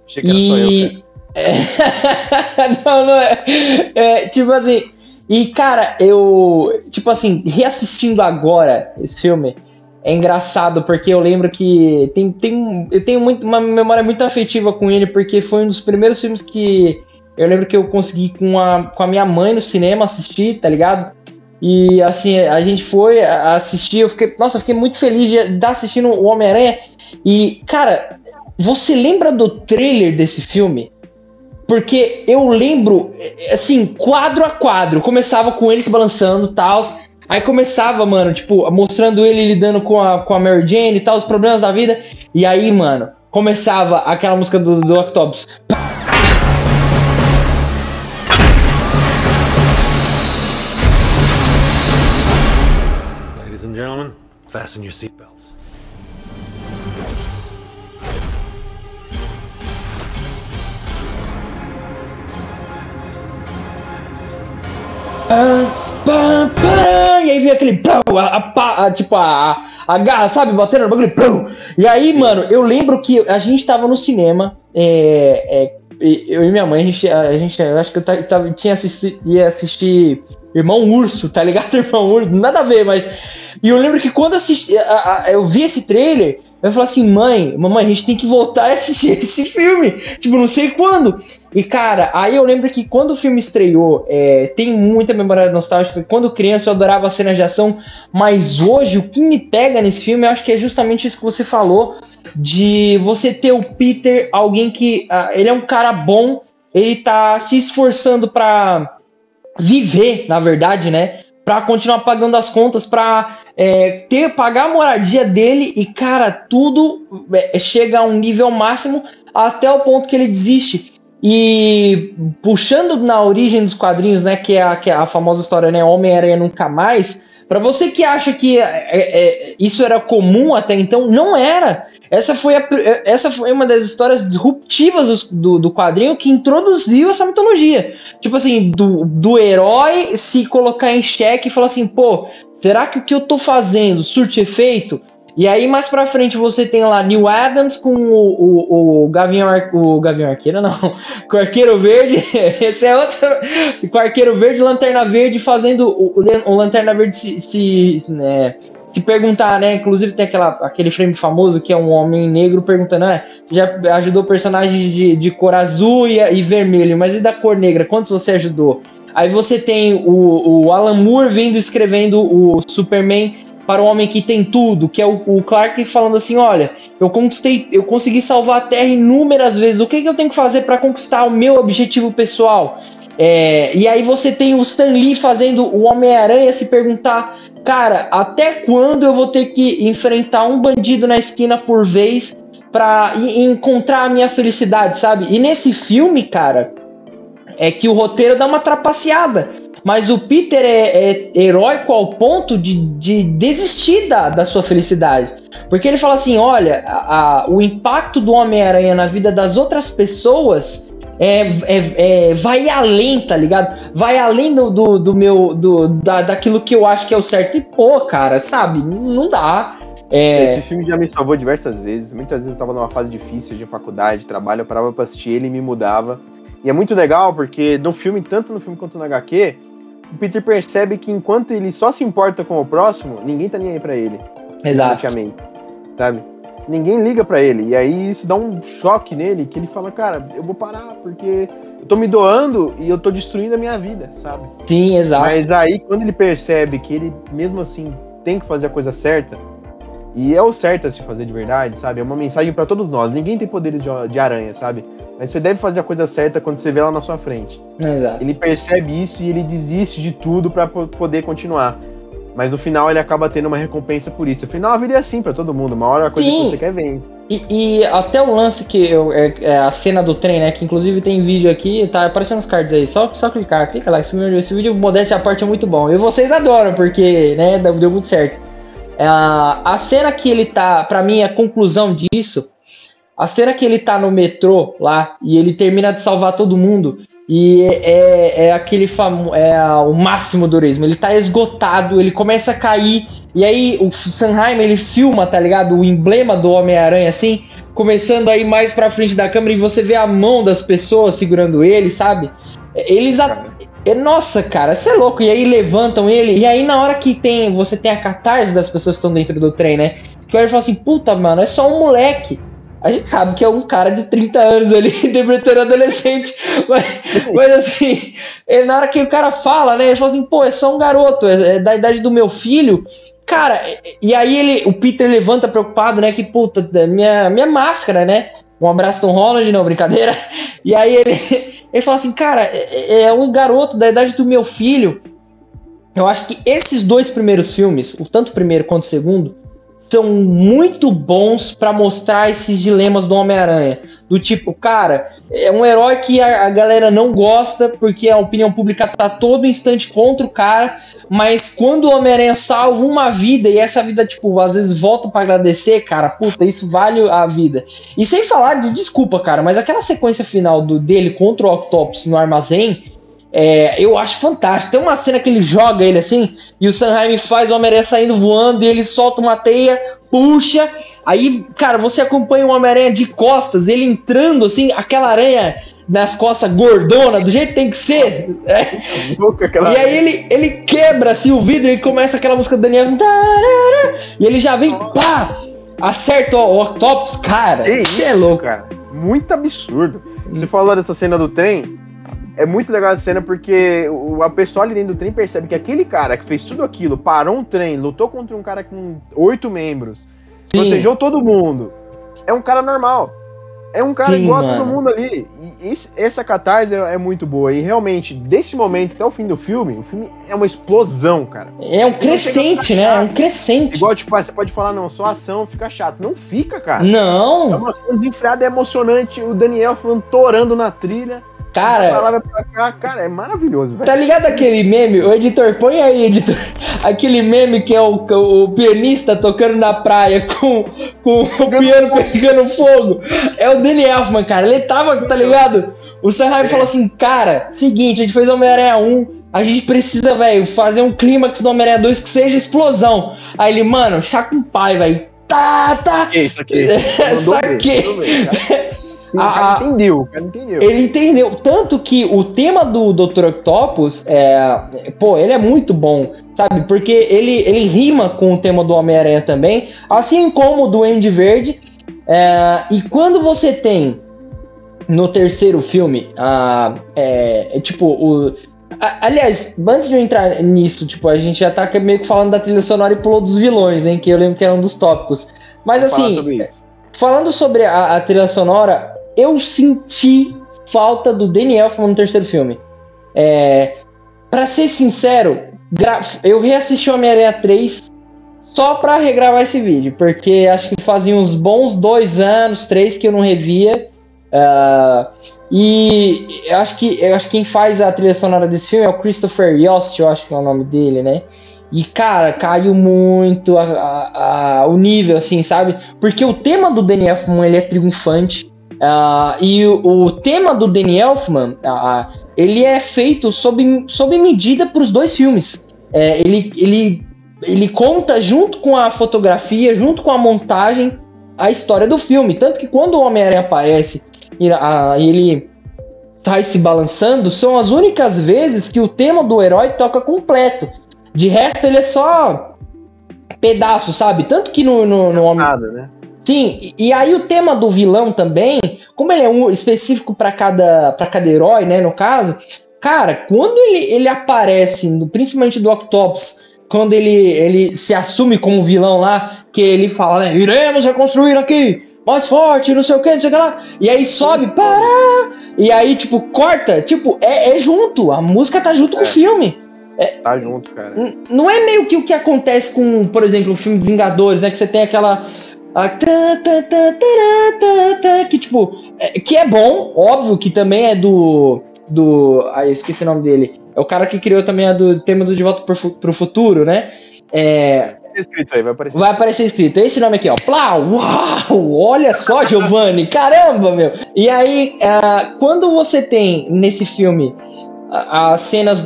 Achei que era só eu, cara. Não é. Tipo assim... E, cara, tipo assim, reassistindo agora esse filme... É engraçado, porque eu lembro que eu tenho uma memória muito afetiva com ele, porque foi um dos primeiros filmes que Eu lembro que eu consegui com a minha mãe no cinema assistir, tá ligado? E assim, a gente foi assistir, eu fiquei muito feliz de estar assistindo o Homem-Aranha. E, cara, você lembra do trailer desse filme? Porque eu lembro, assim, quadro a quadro, começava com ele se balançando e tal, aí começava, mano, tipo, mostrando ele lidando com a Mary Jane e tal, os problemas da vida, e aí, mano, começava aquela música do Octopus. Ladies and gentlemen, fasten your seatbelts. E aí vem aquele tipo a garra, sabe, batendo no bagulho. E aí, mano, eu lembro que a gente tava no cinema, eu e minha mãe, a gente acho que ia assistir Irmão Urso, tá ligado? Irmão Urso, nada a ver, mas... E eu lembro que quando eu vi esse trailer, eu falei assim, mamãe, a gente tem que voltar a assistir esse filme, tipo, não sei quando. E, cara, aí eu lembro que quando o filme estreou, tem muita memória nostálgica, quando criança eu adorava as cenas de ação, mas hoje o que me pega nesse filme, eu acho que é justamente isso que você falou, de você ter o Peter, alguém que, ele é um cara bom, ele tá se esforçando pra viver, na verdade, né? Pra continuar pagando as contas, pra pagar a moradia dele e, cara, tudo chega a um nível máximo até o ponto que ele desiste. E puxando na origem dos quadrinhos, né, que é a famosa história, né, Homem-Aranha Nunca Mais, pra você que acha que isso era comum até então, não era. Essa foi uma das histórias disruptivas do quadrinho que introduziu essa mitologia. Tipo assim, do herói se colocar em xeque e falar assim, pô, será que o que eu tô fazendo surte efeito? E aí mais pra frente você tem lá Neil Adams com o Gavião Arqueiro, não, com o Arqueiro Verde, esse é outro, com o Arqueiro Verde e Lanterna Verde fazendo o Lanterna Verde se perguntar, né? Inclusive tem aquele frame famoso que é um homem negro perguntando, você já ajudou personagens de cor azul e vermelho, mas e da cor negra? Quantos você ajudou? Aí você tem o Alan Moore vindo escrevendo o Superman para o Homem que Tem Tudo, que é o Clark falando assim, olha, eu consegui salvar a Terra inúmeras vezes, o que eu tenho que fazer para conquistar o meu objetivo pessoal? E aí você tem o Stan Lee fazendo o Homem-Aranha se perguntar, cara, até quando eu vou ter que enfrentar um bandido na esquina por vez pra encontrar a minha felicidade, sabe? E nesse filme, cara, é que o roteiro dá uma trapaceada, mas o Peter é heróico ao ponto de desistir da sua felicidade. Porque ele fala assim, olha, o impacto do Homem-Aranha na vida das outras pessoas vai além, tá ligado? Vai além daquilo que eu acho que é o certo. E pô, cara, sabe? Não dá. Esse filme já me salvou diversas vezes. Muitas vezes eu tava numa fase difícil de faculdade, trabalho, eu parava pra assistir ele e me mudava. E é muito legal porque no filme, tanto no filme quanto no HQ, o Peter percebe que enquanto ele só se importa com o próximo, ninguém tá nem aí pra ele. Exato. Sabe? Ninguém liga pra ele. E aí isso dá um choque nele, que ele fala, cara, eu vou parar, porque eu tô me doando e eu tô destruindo a minha vida, sabe? Sim, exato. Mas aí, quando ele percebe que ele, mesmo assim, tem que fazer a coisa certa, e é o certo a se fazer de verdade, sabe? É uma mensagem pra todos nós. Ninguém tem poderes de aranha, sabe? Mas você deve fazer a coisa certa quando você vê ela na sua frente. Exato. Ele percebe isso e ele desiste de tudo pra poder continuar. Mas no final ele acaba tendo uma recompensa por isso. Afinal, a vida é assim pra todo mundo. Uma hora a coisa que você quer vem. E até o lance que a cena do trem, né? Que inclusive tem vídeo aqui, tá aparecendo os cards aí. Só clicar, clica lá. Esse vídeo, modéstia à parte, é muito bom. E vocês adoram, porque, né, deu muito certo. A cena que ele tá, pra mim, a conclusão disso, a cena que ele tá no metrô lá e ele termina de salvar todo mundo e aquele o máximo do heroísmo. Ele tá esgotado, ele começa a cair e aí o Sanheim, ele filma, tá ligado? O emblema do Homem-Aranha assim, começando a ir mais pra frente da câmera e você vê a mão das pessoas segurando ele, sabe? Nossa, cara, você é louco. E aí levantam ele. E aí na hora que você tem a catarse das pessoas que estão dentro do trem, né? Que ele fala assim, puta, mano, é só um moleque. A gente sabe que é um cara de 30 anos ali, interpretando adolescente. Mas assim, na hora que o cara fala, né? Ele fala assim, pô, é só um garoto, é da idade do meu filho. Cara, e aí o Peter levanta preocupado, né? Que, puta, minha máscara, né? Um abraço, Tom Holland, não, brincadeira. E aí ele fala assim, cara, é um garoto da idade do meu filho. Eu acho que esses 2 primeiros filmes, tanto o primeiro quanto o segundo, são muito bons pra mostrar esses dilemas do Homem-Aranha. Do tipo, cara, é um herói que a galera não gosta porque a opinião pública tá todo instante contra o cara, mas quando o Homem-Aranha salva uma vida e essa vida, tipo, às vezes volta pra agradecer, cara, puta, isso vale a vida. E sem falar de desculpa, cara, mas aquela sequência final dele contra o Octopus no armazém, eu acho fantástico. Tem uma cena que ele joga ele assim, e o Sam Raimi faz o Homem-Aranha saindo voando, e ele solta uma teia, puxa, aí, cara, você acompanha o Homem-Aranha de costas, ele entrando assim, aquela aranha nas costas gordona, do jeito que tem que ser. E aí ele quebra assim o vidro e começa aquela música do Daniel, e ele já vem, pá, acerta o Octopus, cara. Isso é louco, cara. Muito absurdo. Você falou dessa cena do trem. É muito legal essa cena porque a pessoa ali dentro do trem percebe que aquele cara que fez tudo aquilo, parou um trem, lutou contra um cara com 8 membros, protegeu todo mundo, é um cara normal. É um cara igual a todo mundo ali. E essa catarse é muito boa. E realmente, desse momento até o fim do filme, o filme é uma explosão, cara. É um crescente, né? É um crescente. Igual, tipo, você pode falar, não, só ação fica chato. Não fica, cara. Não. É uma ação desenfreada, é emocionante. O Daniel falando, torando na trilha. Cara, pra cá, cara, é maravilhoso, velho. Tá ligado aquele meme? O editor, põe aí, editor. Aquele meme que é o pianista tocando na praia com o piano pegando fogo. É o Danny Elfman, cara. Ele tava, tá ligado? O Sam Raimi falou assim, cara, seguinte, a gente fez Homem-Aranha 1, a gente precisa, velho, fazer um clímax do Homem-Aranha 2 que seja explosão. Aí ele, mano, chá com pai, velho. Tá. Isso aqui. Saquei. O cara entendeu. Ele entendeu. Tanto que o tema do Dr. Octopus ele é muito bom, sabe? Porque ele rima com o tema do Homem-Aranha também, assim como o Duende Verde. E quando você tem no terceiro filme, aliás, antes de eu entrar nisso, tipo, a gente já tá meio que falando da trilha sonora e pulou dos vilões, hein? Que eu lembro que era um dos tópicos. Mas assim, falando sobre a trilha sonora, eu senti falta do Danny Elfman no terceiro filme. Pra ser sincero, eu reassisti o Homem-Aranha 3 só pra regravar esse vídeo, porque acho que fazia uns bons 2 anos, 3 que eu não revia. E eu acho que quem faz a trilha sonora desse filme é o Christopher Yost, eu acho que é o nome dele, né? E, cara, caiu muito o nível, assim, sabe? Porque o tema do Danny Elfman, ele é triunfante. E o tema do Danny Elfman, ele é feito sob medida para os 2 filmes. Ele conta junto com a fotografia, junto com a montagem, a história do filme. Tanto que quando o Homem-Aranha aparece e ele sai se balançando, são as únicas vezes que o tema do herói toca completo. De resto, ele é só pedaço, sabe? Tanto que no nada, né? Sim, e aí o tema do vilão também, como ele é específico para cada herói, né, no caso, cara, quando ele aparece, principalmente do Octopus, quando ele se assume como vilão lá, que ele fala, né, iremos reconstruir aqui, mais forte, não sei o que lá, e aí sobe, para, e aí, tipo, corta, tipo, é junto, a música tá junto com o filme. Tá junto, cara. Não é meio que o que acontece com, por exemplo, o filme dos Vingadores, né, que você tem aquela... que tipo, que é bom, óbvio que também é eu esqueci o nome dele, é o cara que criou também do tema do De Volta pro Futuro, né? Escrito aí, vai aparecer escrito, esse nome aqui, ó, Plau, uau, olha só, Giovanni, caramba, meu. E aí, quando você tem nesse filme as cenas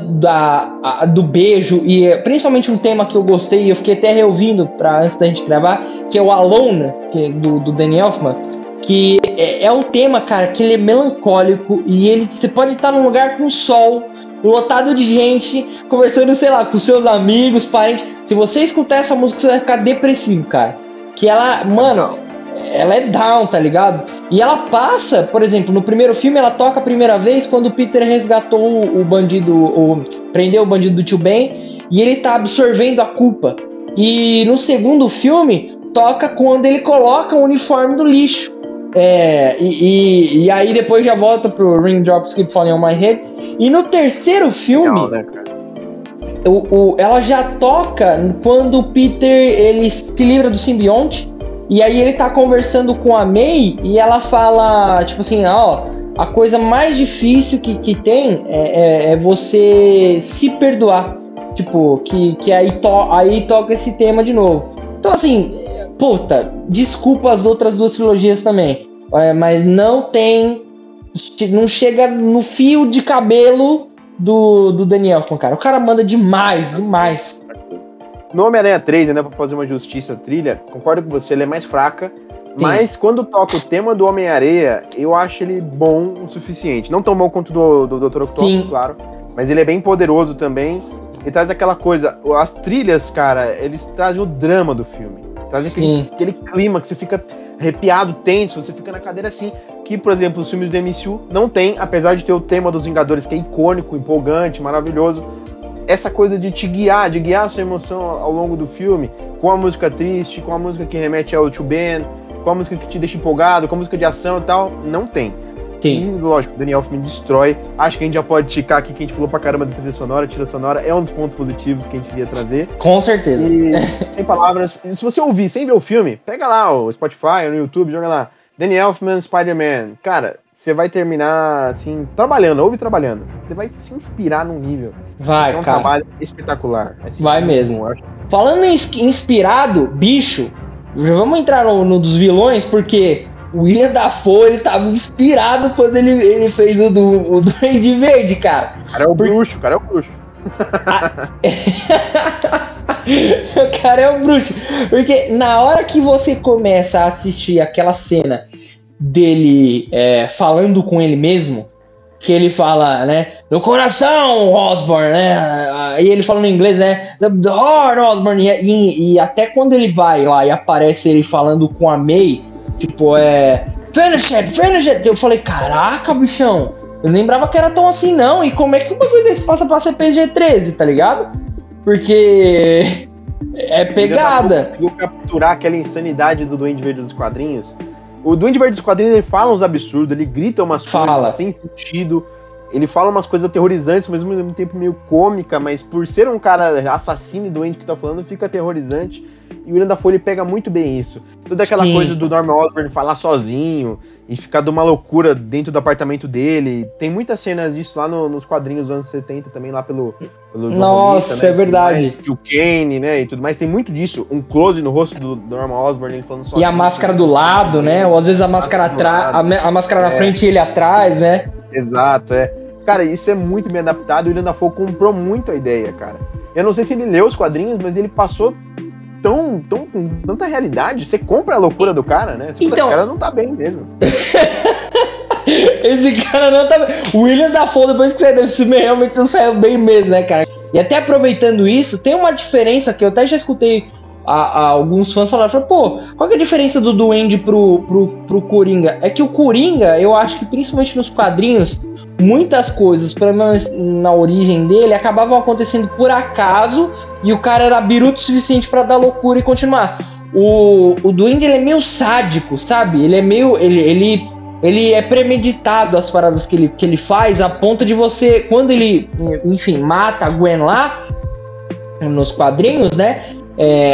do beijo e principalmente um tema que eu gostei e eu fiquei até reouvindo antes da gente gravar, que é o Alone, do Danny Elfman, que é um tema, cara, que ele é melancólico e você pode estar num lugar com sol, lotado de gente, conversando, sei lá, com seus amigos, parentes. Se você escutar essa música, você vai ficar depressivo, cara. Que ela, mano, ela é down, tá ligado? E ela passa, por exemplo, no primeiro filme ela toca a primeira vez quando o Peter resgatou o bandido, prendeu o bandido do tio Ben, e ele tá absorvendo a culpa. E no segundo filme toca quando ele coloca o uniforme do lixo. E aí depois já volta pro Raindrops Keep Falling on My Head. E no terceiro filme, Legal, né, cara? Ela já toca quando o Peter ele se livra do simbionte. E aí ele tá conversando com a May e ela fala, tipo assim, a coisa mais difícil que tem é você se perdoar. Tipo, que aí toca esse tema de novo. Então assim, puta, desculpa as outras duas trilogias também. Mas não chega no fio de cabelo do Danny Elfman, cara. O cara manda demais. No Homem-Aranha 3, né, pra fazer uma justiça à trilha, concordo com você, ele é mais fraca, sim. Mas quando toca o tema do Homem-Aranha, eu acho ele bom o suficiente. Não tão bom quanto do Dr. Octopus, claro, mas ele é bem poderoso também, e traz aquela coisa, as trilhas, cara, eles trazem o drama do filme, trazem aquele clima que você fica arrepiado, tenso, você fica na cadeira assim, que, por exemplo, os filmes do MCU não tem, apesar de ter o tema dos Vingadores, que é icônico, empolgante, maravilhoso. Essa coisa de te guiar, a sua emoção ao longo do filme, com a música triste, com a música que remete ao Tio Ben, com a música que te deixa empolgado, com a música de ação e tal, não tem. Sim. E, lógico, o Danny Elfman destrói. Acho que a gente já pode ticar aqui que a gente falou pra caramba da trilha sonora é um dos pontos positivos que a gente devia trazer. Com certeza. E, sem palavras, se você ouvir sem ver o filme, pega lá o Spotify ou no YouTube, joga lá, Danny Elfman, Spider-Man. Cara, você vai terminar, assim, ouve trabalhando. Você vai se inspirar num nível. Vai, é um cara. trabalho espetacular. Assim, vai mesmo. Bom, falando em inspirado, bicho, já vamos entrar no dos vilões, porque o William Dafoe, ele tava inspirado quando ele fez o Duende Verde, cara. O cara é o bruxo. O cara é o bruxo. Porque na hora que você começa a assistir aquela cena dele falando com ele mesmo, que ele fala, né, no coração, Osborn, né, e ele falando em inglês, né, the heart, Osborn, e até quando ele vai lá e aparece ele falando com a May, tipo, finish it, eu falei, caraca, bichão, eu não lembrava que era tão assim não, e como é que o bagulho desse passa pra ser PG-13, tá ligado? Porque é pegada. Conseguiu capturar aquela insanidade do Duende Verde dos quadrinhos. O Duende Verde dos quadrinhos, ele fala uns absurdos, ele grita umas coisas sem sentido, ele fala umas coisas aterrorizantes, mas ao mesmo tempo meio cômica, mas por ser um cara assassino e doente que tá falando, fica aterrorizante. E o William Dafoe, ele pega muito bem isso. Toda aquela coisa do Norman Osborn falar sozinho e ficar de uma loucura dentro do apartamento dele. Tem muitas cenas disso lá nos quadrinhos dos anos 70 também, lá pelo Nossa, Romita, né? É verdade. O Kane, né, e tudo mais. Tem muito disso. Um close no rosto do Norman Osborn, ele falando sozinho. E a máscara do lado, né? Ou às vezes a máscara atrás, a máscara na frente e ele atrás, né? Exato, Cara, isso é muito bem adaptado. O William Dafoe comprou muito a ideia, cara. Eu não sei se ele leu os quadrinhos, mas ele passou com tanta realidade. Você compra a loucura do cara, né? Esse cara não tá bem mesmo. Esse cara não tá bem. O William Dafoe, depois que saiu desse filme, realmente não saiu bem mesmo, né, cara? E até aproveitando isso, tem uma diferença que eu até já escutei alguns fãs falaram, pô, qual que é a diferença do Duende pro Coringa? É que o Coringa, eu acho que principalmente nos quadrinhos, muitas coisas, pelo menos na origem dele, acabavam acontecendo por acaso e o cara era biruto o suficiente pra dar loucura e continuar. O Duende, ele é meio sádico, sabe? Ele é meio... Ele é premeditado as paradas que ele faz, a ponto de você, quando ele, enfim, mata a Gwen lá, nos quadrinhos, né?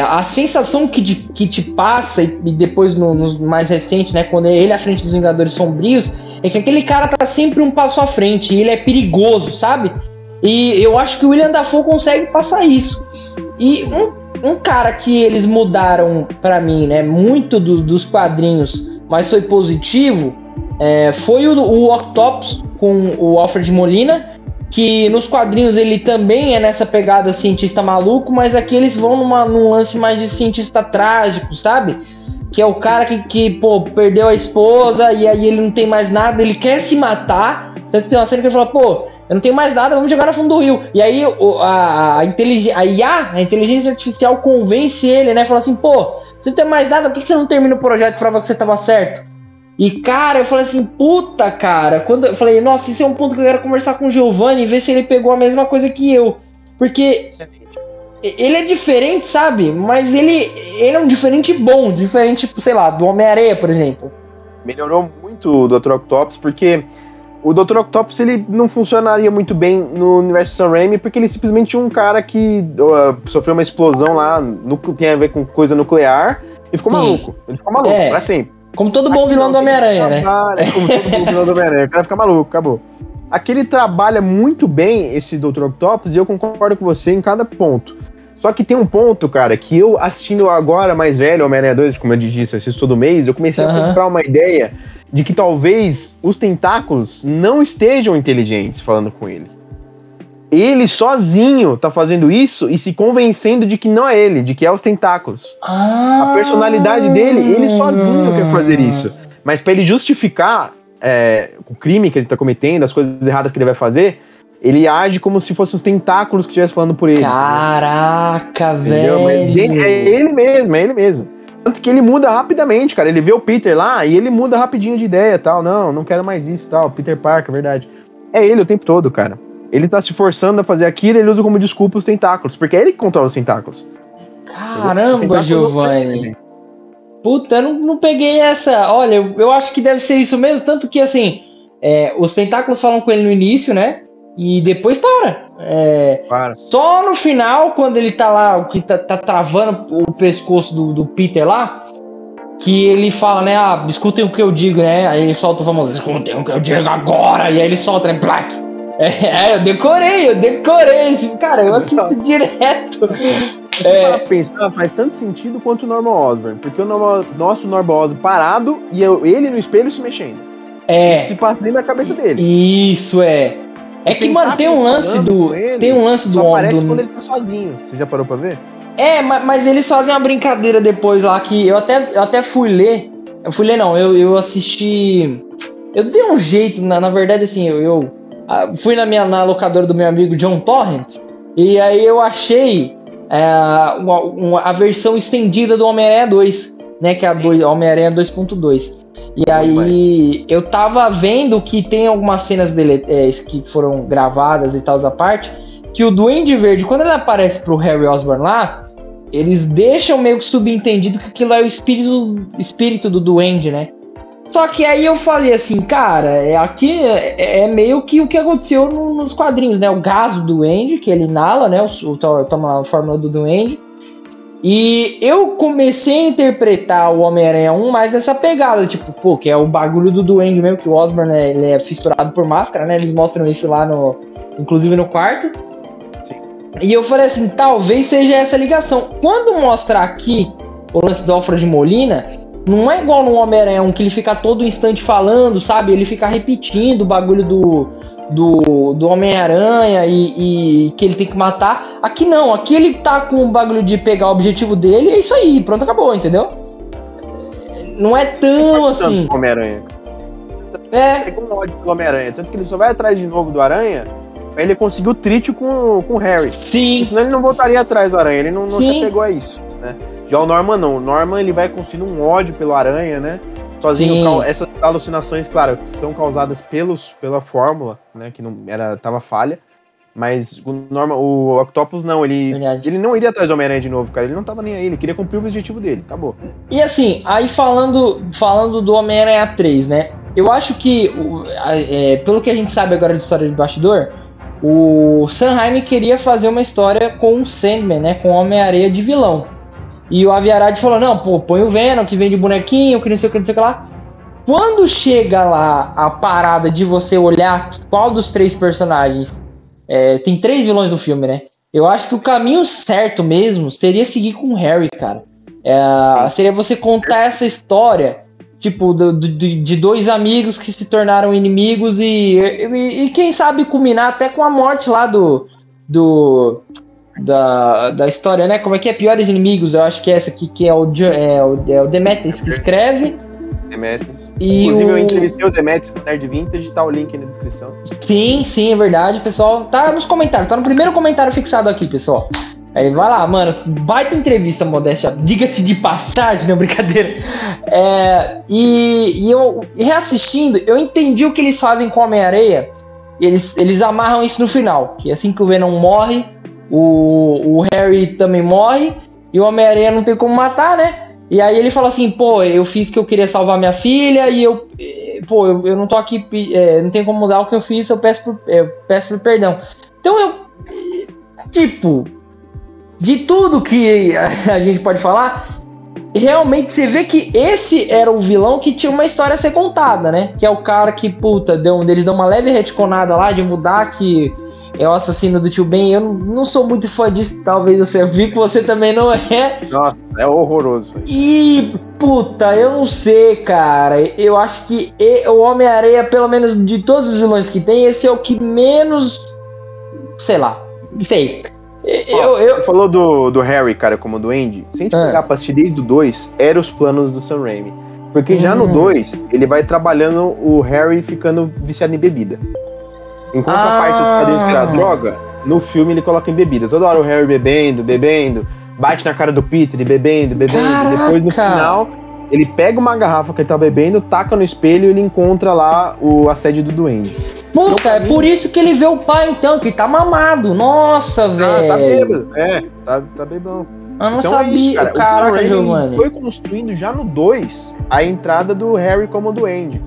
A sensação que te passa, e depois nos mais recentes, né, quando ele é à frente dos Vingadores Sombrios, é que aquele cara tá sempre um passo à frente, e ele é perigoso, sabe? E eu acho que o William Dafoe consegue passar isso. E um cara que eles mudaram pra mim, né, muito dos quadrinhos, mas foi positivo, foi o Octopus com o Alfred Molina, que nos quadrinhos ele também é nessa pegada cientista maluco, mas aqui eles vão num lance mais de cientista trágico, sabe? Que é o cara que perdeu a esposa e aí ele não tem mais nada, ele quer se matar, tanto que tem uma cena que ele fala, pô, eu não tenho mais nada, vamos jogar no fundo do rio. E aí a IA, a inteligência artificial convence ele, né? Fala assim, pô, Você não tem mais nada, por que você não termina o projeto e prova que você tava certo? E, cara, eu falei assim, puta, cara. Quando eu falei, nossa, isso é um ponto que eu quero conversar com o Giovanni e ver se ele pegou a mesma coisa que eu. Porque ele é diferente, sabe? Mas ele é um diferente bom, diferente, sei lá, do Homem-Aranha, por exemplo. Melhorou muito o Dr. Octopus, porque o Dr. Octopus ele não funcionaria muito bem no universo Sam Raimi, porque ele é simplesmente um cara que sofreu uma explosão lá, tem a ver com coisa nuclear, e ficou maluco. Ele ficou maluco, pra sempre. Como todo bom vilão do Homem-Aranha, né? Como todo bom vilão do Homem-Aranha. O cara fica maluco, acabou. Aqui ele trabalha muito bem esse Dr. Octopus, e eu concordo com você em cada ponto. Só que tem um ponto, cara, que eu assistindo agora mais velho, Homem-Aranha 2, como eu disse, assisto todo mês, eu comecei a comprar uma ideia de que talvez os tentáculos não estejam inteligentes falando com ele. Ele sozinho tá fazendo isso e se convencendo de que não é ele, de que é os tentáculos. A personalidade dele, ele sozinho quer fazer isso. Mas pra ele justificar o crime que ele tá cometendo, as coisas erradas que ele vai fazer, ele age como se fossem os tentáculos que estivessem falando por ele. Caraca, entendeu? velho! Mas é ele mesmo. Tanto que ele muda rapidamente, cara. Ele vê o Peter lá e ele muda rapidinho de ideia e tal. Não quero mais isso e tal. Peter Parker, verdade. É ele o tempo todo, cara. Ele tá se forçando a fazer aquilo e ele usa como desculpa os tentáculos. Porque é ele que controla os tentáculos. Caramba, Giovanni. Puta, eu não peguei essa. Olha, eu acho que deve ser isso mesmo. Tanto que, assim, os tentáculos falam com ele no início, né? E depois para. Só no final, quando ele tá lá, que tá travando o pescoço do Peter lá, que ele fala, né? Escutem o que eu digo, né? Aí ele solta o famoso, escutem o que eu digo agora. E aí ele solta, né? Black. Eu decorei. Cara, eu assisto direto. Para pensar, faz tanto sentido quanto o Norman Osborn. Porque o nosso Norman Osborn parado e ele no espelho se mexendo. Isso se passa dentro da cabeça dele. Isso É que, mano, tem um lance do homem. Parece quando ele tá sozinho. Você já parou pra ver? Mas eles fazem uma brincadeira depois lá que eu até fui ler. Eu assisti. Eu dei um jeito, na verdade, assim, eu fui na locadora do meu amigo John Torrent. E aí eu achei a versão estendida do Homem-Aranha 2, né? Que é a Homem-Aranha 2.2. E aí eu tava vendo que tem algumas cenas que foram gravadas e tal à parte, que o Duende Verde, quando ele aparece pro Harry Osborn lá, eles deixam meio que subentendido que aquilo é o espírito do Duende, né? Só que aí eu falei assim, cara, aqui é meio que o que aconteceu nos quadrinhos, né? O gás do Duende, que ele inala, né? Toma a fórmula do Duende. E eu comecei a interpretar o Homem-Aranha 1 mais essa pegada, tipo, que é o bagulho do Duende mesmo, que o Osborn, ele é fissurado por máscara, né? Eles mostram isso lá inclusive no quarto. Sim. E eu falei assim, talvez seja essa ligação. Quando mostra aqui o lance do Alfred Molina, não é igual no Homem-Aranha 1, que ele fica todo instante falando, sabe? Ele fica repetindo o bagulho do Homem-Aranha e que ele tem que matar. Aqui não, aqui ele tá com o bagulho de pegar o objetivo dele e é isso aí, pronto, acabou, entendeu? Não é tão assim. Homem-Aranha. Pegou um ódio do Homem-Aranha, tanto que ele só vai atrás de novo do Aranha pra ele conseguir o trítio com o Harry. Sim. Senão ele não voltaria atrás do Aranha, ele não se apegou a isso, né? Já o Norman não. O Norman ele vai construindo um ódio pelo Aranha, né? Sozinho, essas alucinações, claro, são causadas pela fórmula, né? Que tava falha. Mas o Octopus não, ele não iria atrás do Homem-Aranha de novo, cara. Ele não tava nem aí, ele queria cumprir o objetivo dele, acabou. E assim, aí falando do Homem-Aranha 3, né? Eu acho que, pelo que a gente sabe agora de história de bastidor, o Sam Raimi queria fazer uma história com o Sandman, né? Com o Homem-Aranha de vilão. E o Avi Arad falou, não, põe o Venom, que vem de bonequinho, que não sei o que lá. Quando chega lá a parada de você olhar qual dos 3 personagens... tem 3 vilões no filme, né? Eu acho que o caminho certo mesmo seria seguir com o Harry, cara. Seria você contar essa história, tipo, de 2 amigos que se tornaram inimigos e quem sabe culminar até com a morte lá da história, né? Como é que é? Piores Inimigos, eu acho que é essa aqui, que é o Demetrius que escreve. Demetrius. Inclusive eu entrevistei o Demetrius no Nerd Vintage, tá o link na descrição. Sim, é verdade, pessoal. Tá nos comentários, tá no primeiro comentário fixado aqui, pessoal. Aí vai lá, mano, baita entrevista, modéstia, diga-se de passagem, não, brincadeira. E eu reassistindo, eu entendi o que eles fazem com o Homem-Aranha. Eles amarram isso no final, que assim que o Venom morre, o Harry também morre, e o Homem-Aranha não tem como matar, né? E aí ele fala assim, pô, eu fiz que eu queria salvar minha filha, e eu não tô aqui, não tem como mudar o que eu fiz, eu peço por perdão. Então tipo, de tudo que a gente pode falar, realmente você vê que esse era o vilão que tinha uma história a ser contada, né? Que é o cara que, eles dão uma leve retconada lá de mudar que é o assassino do Tio Ben. Eu não sou muito fã disso, talvez você vi que você também não é. Nossa, é horroroso. E, eu não sei, cara. Eu acho que o Homem-Aranha, pelo menos de todos os vilões que tem, esse é o que menos, sei lá, sei. Você falou do Harry, cara, como duende. Se a gente pegar pra assistir desde o 2, eram os planos do Sam Raimi. Porque já no 2, ele vai trabalhando o Harry ficando viciado em bebida. Enquanto a parte dos quadrinhos que era droga, no filme ele coloca em bebida. Toda hora o Harry bebendo, bate na cara do Peter e bebendo. Caraca. E depois no final, ele pega uma garrafa que ele tá bebendo, taca no espelho e ele encontra lá a sede do duende. É por isso que ele vê o pai, então, que tá mamado. Nossa, velho. Tá bêbado. Tá bebão. Eu não sabia. Isso, Caraca, Giovanni. Foi construindo já no 2 a entrada do Harry como duende.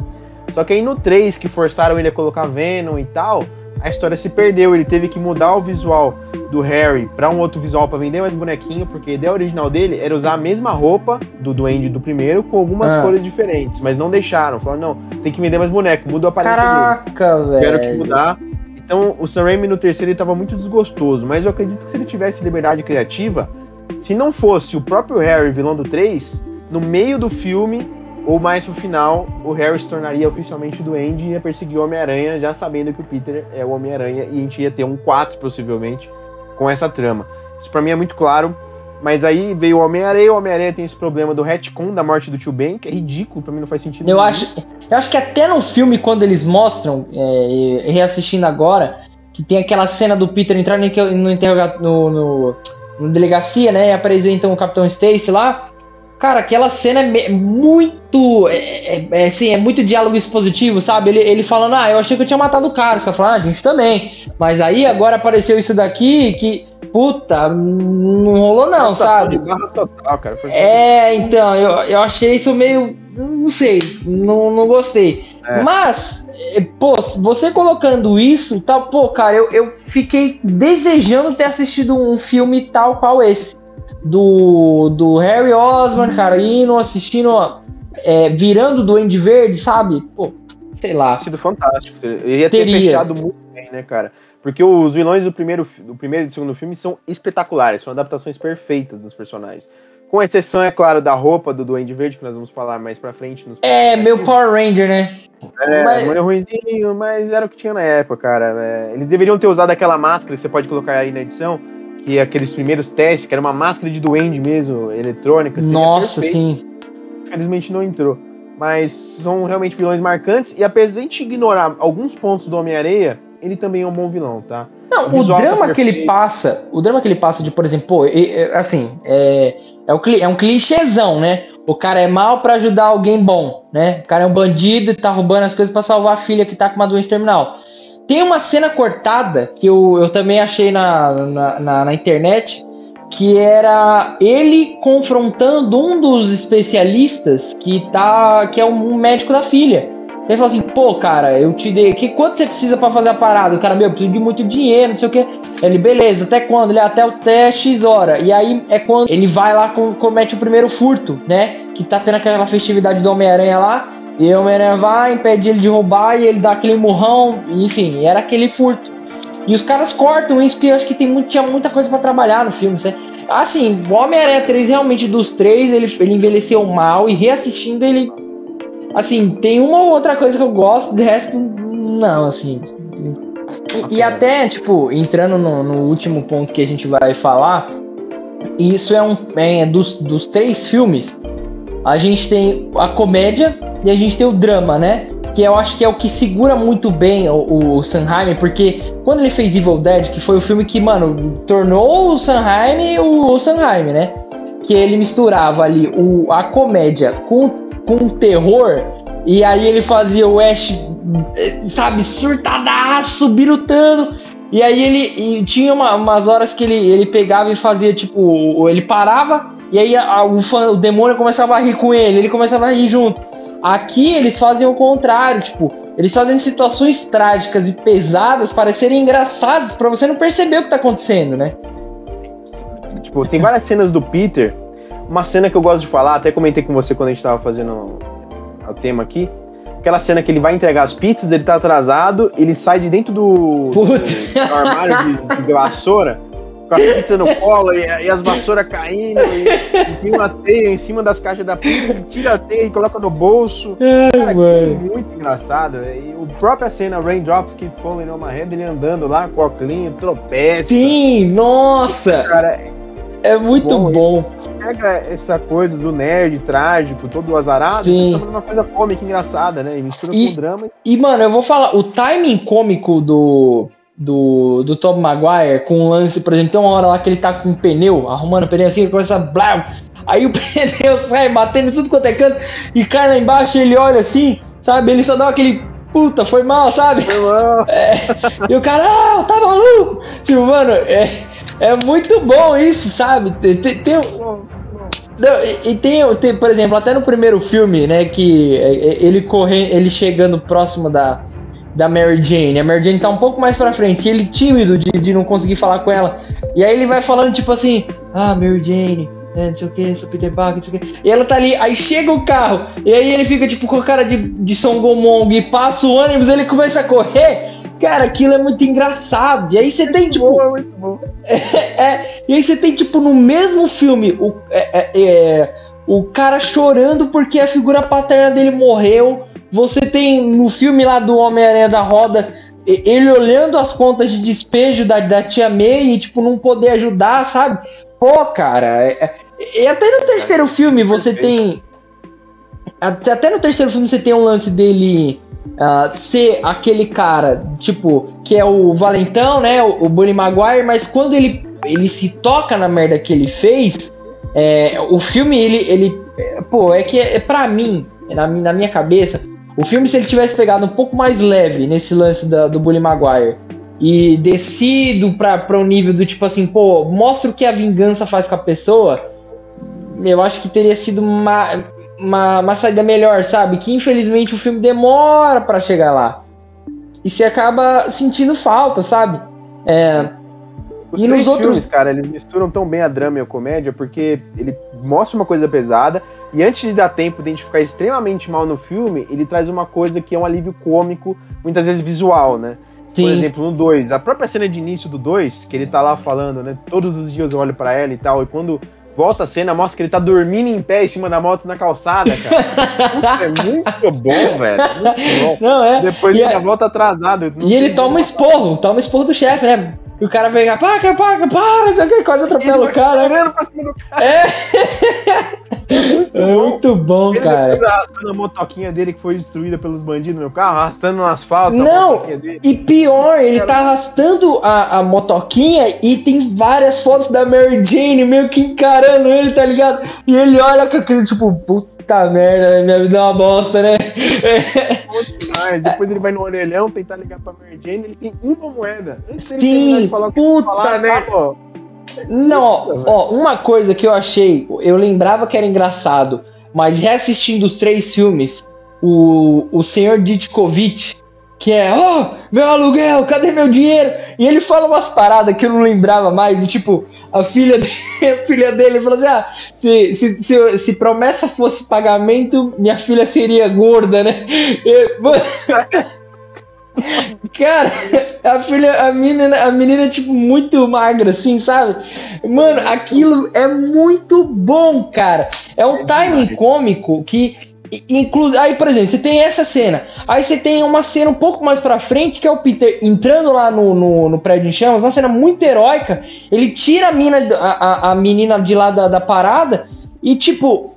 Só que aí no 3, que forçaram ele a colocar Venom e tal, a história se perdeu. Ele teve que mudar o visual do Harry pra um outro visual pra vender mais bonequinho, porque a ideia original dele era usar a mesma roupa do duende do primeiro com algumas cores diferentes, mas não deixaram. Falaram, não, tem que vender mais boneco, muda a aparência dele. Caraca, velho. Tiveram que mudar. Então o Sam Raimi no terceiro ele tava muito desgostoso, mas eu acredito que se ele tivesse liberdade criativa, se não fosse o próprio Harry vilão do 3, no meio do filme ou mais pro final, o Harry se tornaria oficialmente duende e ia perseguir o Homem-Aranha, já sabendo que o Peter é o Homem-Aranha, e a gente ia ter um 4, possivelmente, com essa trama. Isso pra mim é muito claro, mas aí veio o Homem-Aranha tem esse problema do retcon da morte do Tio Ben, que é ridículo, pra mim não faz sentido. Eu acho que até no filme, quando eles mostram, reassistindo agora, que tem aquela cena do Peter entrar no interrogatório, no delegacia, né, e apresentam o Capitão Stacy lá. Cara, aquela cena é muito. Assim, é muito diálogo expositivo, sabe? Ele falando, eu achei que eu tinha matado o cara. Os caras falam, a gente também. Mas aí agora apareceu isso daqui que. Não rolou não, sabe? Total, cara. Então, eu achei isso meio. Não sei, não gostei. Mas, você colocando isso, tá, cara, eu fiquei desejando ter assistido um filme tal qual esse. Do Harry Osborn, cara, indo, assistindo, virando o Duende Verde, sabe? Sei lá. Sido fantástico. Ele ia ter fechado muito bem, né, cara? Porque os vilões do primeiro e do segundo filme são espetaculares, são adaptações perfeitas dos personagens. Com exceção, é claro, da roupa do Duende Verde, que nós vamos falar mais pra frente. Meu Power Ranger, né? Meio ruimzinho, mas era o que tinha na época, cara. Eles deveriam ter usado aquela máscara que você pode colocar aí na edição, que aqueles primeiros testes, que era uma máscara de duende mesmo, eletrônica. Nossa, sim. Infelizmente não entrou. Mas são realmente vilões marcantes, e apesar de a gente ignorar alguns pontos do Homem-Aranha, ele também é um bom vilão, tá? Não, o drama que ele passa de, por exemplo, é um clichêzão, né? O cara é mal pra ajudar alguém bom, né? O cara é um bandido e tá roubando as coisas pra salvar a filha que tá com uma doença terminal. Tem uma cena cortada que eu também achei na internet, que era ele confrontando um dos especialistas que é um médico da filha. Ele falou assim, cara, eu te dei, quanto você precisa pra fazer a parada? O cara, eu preciso de muito dinheiro, não sei o que. Ele, beleza, até quando? Ele, até X hora. E aí é quando ele vai lá, comete o primeiro furto, né? Que tá tendo aquela festividade do Homem-Aranha lá. E o Homem-Aranha vai, impede ele de roubar e ele dá aquele murrão, enfim, era aquele furto. E os caras cortam isso, porque eu acho que tinha muita coisa pra trabalhar no filme, sabe? Assim, o Homem-Aranha 3, realmente, dos três, ele envelheceu mal, e reassistindo ele... Assim, tem uma ou outra coisa que eu gosto, do resto, não, assim... E até, tipo, entrando no último ponto que a gente vai falar, isso dos três filmes, a gente tem a comédia e a gente tem o drama, né? que eu acho que é o que segura muito bem o Sanheim, porque quando ele fez Evil Dead, que foi o filme que, mano, tornou o Sanheim o Sanheim, né? Que ele misturava ali a comédia com o terror, e aí ele fazia o Ash, sabe, surtadaço, birutando, e aí ele tinha umas horas que ele pegava e fazia, tipo, ele parava, e aí o demônio começava a rir com ele começava a rir junto. Aqui eles fazem o contrário, tipo, eles fazem situações trágicas e pesadas parecerem engraçadas pra você não perceber o que tá acontecendo, né? Tipo, tem várias cenas do Peter, uma cena que eu gosto de falar, até comentei com você quando a gente tava fazendo o tema aqui, aquela cena que ele vai entregar as pizzas, ele tá atrasado, ele sai de dentro do armário de vassoura, com as pizzas no colo e as vassouras caindo, e tem uma teia em cima das caixas da pizza, ele tira a teia e coloca no bolso. Cara, é muito engraçado. E o própria cena Raindrops Keep Falling on My Head, ele andando lá com o óculinho, tropeça. Sim, nossa! Cara, é muito bom. Pega essa coisa do nerd trágico, todo azarado, e transforma numa coisa cômica, engraçada, né? E mistura com drama. E, mano, eu vou falar, o timing cômico do Tobey Maguire, com o lance, por exemplo, tem uma hora lá que ele tá com um pneu, arrumando o pneu assim, ele começa a blá, aí o pneu sai batendo tudo quanto é canto e cai lá embaixo, e ele olha assim, sabe, ele só dá aquele puta, foi mal, sabe? Foi mal. E o cara, tá maluco? Tipo, mano, é muito bom isso, sabe? Tem, por exemplo, até no primeiro filme, né, que ele chegando próximo da Mary Jane. A Mary Jane tá um pouco mais pra frente, ele tímido de não conseguir falar com ela. E aí ele vai falando tipo assim, Mary Jane, não sei o que, sou Peter Parker, não sei o que. E ela tá ali, aí chega o carro, e aí ele fica tipo com a cara de Songomong e passa o ônibus, ele começa a correr. Cara, aquilo é muito engraçado. E aí você tem tipo... muito bom. E aí você tem tipo no mesmo filme o cara chorando porque a figura paterna dele morreu. Você tem no filme lá do Homem-Aranha da Roda, ele olhando as contas de despejo da tia May e, tipo, não poder ajudar, sabe? Pô, cara, e até no terceiro filme você tem... Até no terceiro filme você tem um lance dele ser aquele cara, tipo, que é o valentão, né? O Bully Maguire, mas quando ele se toca na merda que ele fez, o filme, ele pô, pra mim, na minha cabeça... O filme, se ele tivesse pegado um pouco mais leve nesse lance do Bully Maguire e descido pra um nível do tipo assim, pô, mostra o que a vingança faz com a pessoa, eu acho que teria sido uma saída melhor, sabe? Que infelizmente o filme demora pra chegar lá. E você acaba sentindo falta, sabe? E nos outros filmes, cara, eles misturam tão bem a drama e a comédia porque ele mostra uma coisa pesada e antes de dar tempo de a gente ficar extremamente mal no filme, ele traz uma coisa que é um alívio cômico, muitas vezes visual, né? Sim. Por exemplo, no 2, a própria cena de início do 2, que ele tá lá falando, né? Todos os dias eu olho pra ela e tal, e quando volta a cena, mostra que ele tá dormindo em pé em cima da moto na calçada, cara. É muito bom, velho. Muito bom. Não, depois ele volta atrasado. E ele toma esporro do chefe, né? E o cara vem cá, para, não sei o que, quase atropela o cara. Pra cima do cara. Muito bom, ele cara. Ele arrastando a motoquinha dele que foi destruída pelos bandidos no carro, arrastando no asfalto. Não, e pior, ele tá arrastando a motoquinha e tem várias fotos da Mary Jane meio que encarando ele, tá ligado? E ele olha com aquele tipo, puta merda, minha vida é uma bosta, né? Depois ele vai no orelhão tentar ligar pra Mary Jane, ele tem uma moeda. Sim, puta merda. Não, ó, uma coisa que eu achei, eu lembrava que era engraçado, mas reassistindo os 3 filmes, o senhor Ditkovich, que meu aluguel, cadê meu dinheiro? E ele fala umas paradas que eu não lembrava mais, e tipo, a filha dele falou assim, se promessa fosse pagamento, minha filha seria gorda, né? Cara, a menina tipo muito magra assim, sabe? Mano, aquilo é muito bom, cara. É um timing cômico que inclui. Aí, por exemplo, você tem essa cena. Aí você tem uma cena um pouco mais pra frente, que é o Peter entrando lá no prédio em chamas, uma cena muito heróica. Ele tira a menina de lá da parada e tipo,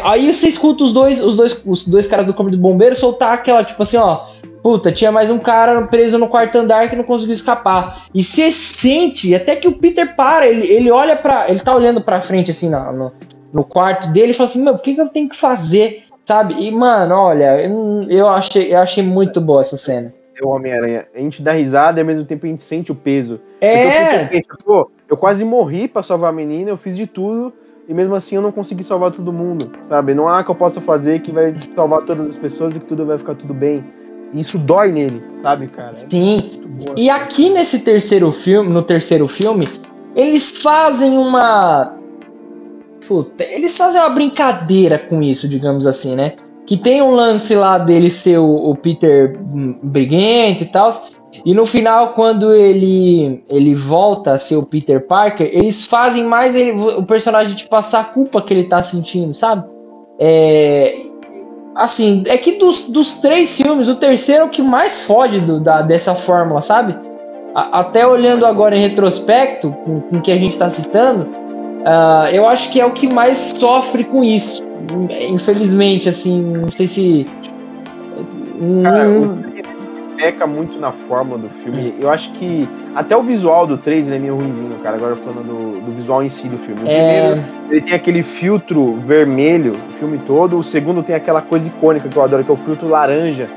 aí você escuta os dois caras do Corpo de Bombeiro soltar aquela, tipo assim, ó, puta, tinha mais um cara preso no quarto andar que não conseguiu escapar. E você sente, até que o Peter para, ele olha ele tá olhando pra frente, assim, no quarto dele e fala assim, meu, o que eu tenho que fazer, sabe? E, mano, olha, eu achei muito boa essa cena. O Homem-Aranha, a gente dá risada e ao mesmo tempo a gente sente o peso. É! Pensa, pô, eu quase morri pra salvar a menina, eu fiz de tudo e mesmo assim eu não consegui salvar todo mundo, sabe? Não há que eu possa fazer que vai salvar todas as pessoas e que tudo vai ficar tudo bem. E isso dói nele, sabe, cara? Sim. E aqui no terceiro filme, eles fazem uma brincadeira com isso, digamos assim, né? Que tem um lance lá dele ser o Peter briguento e tal. E no final, quando ele volta a ser o Peter Parker, eles fazem mais o personagem de passar a culpa que ele tá sentindo, sabe? Assim, é que dos 3 filmes, o terceiro é o que mais foge dessa fórmula, sabe? Até olhando agora em retrospecto, com o que a gente tá citando, eu acho que é o que mais sofre com isso. Infelizmente, assim, não sei se... Cara, peca muito na fórmula do filme. Eu acho que até o visual do 3 ele é meio ruimzinho, cara. Agora falando do visual em si do filme. O primeiro, ele tem aquele filtro vermelho o filme todo. O segundo tem aquela coisa icônica que eu adoro, que é o filtro laranja.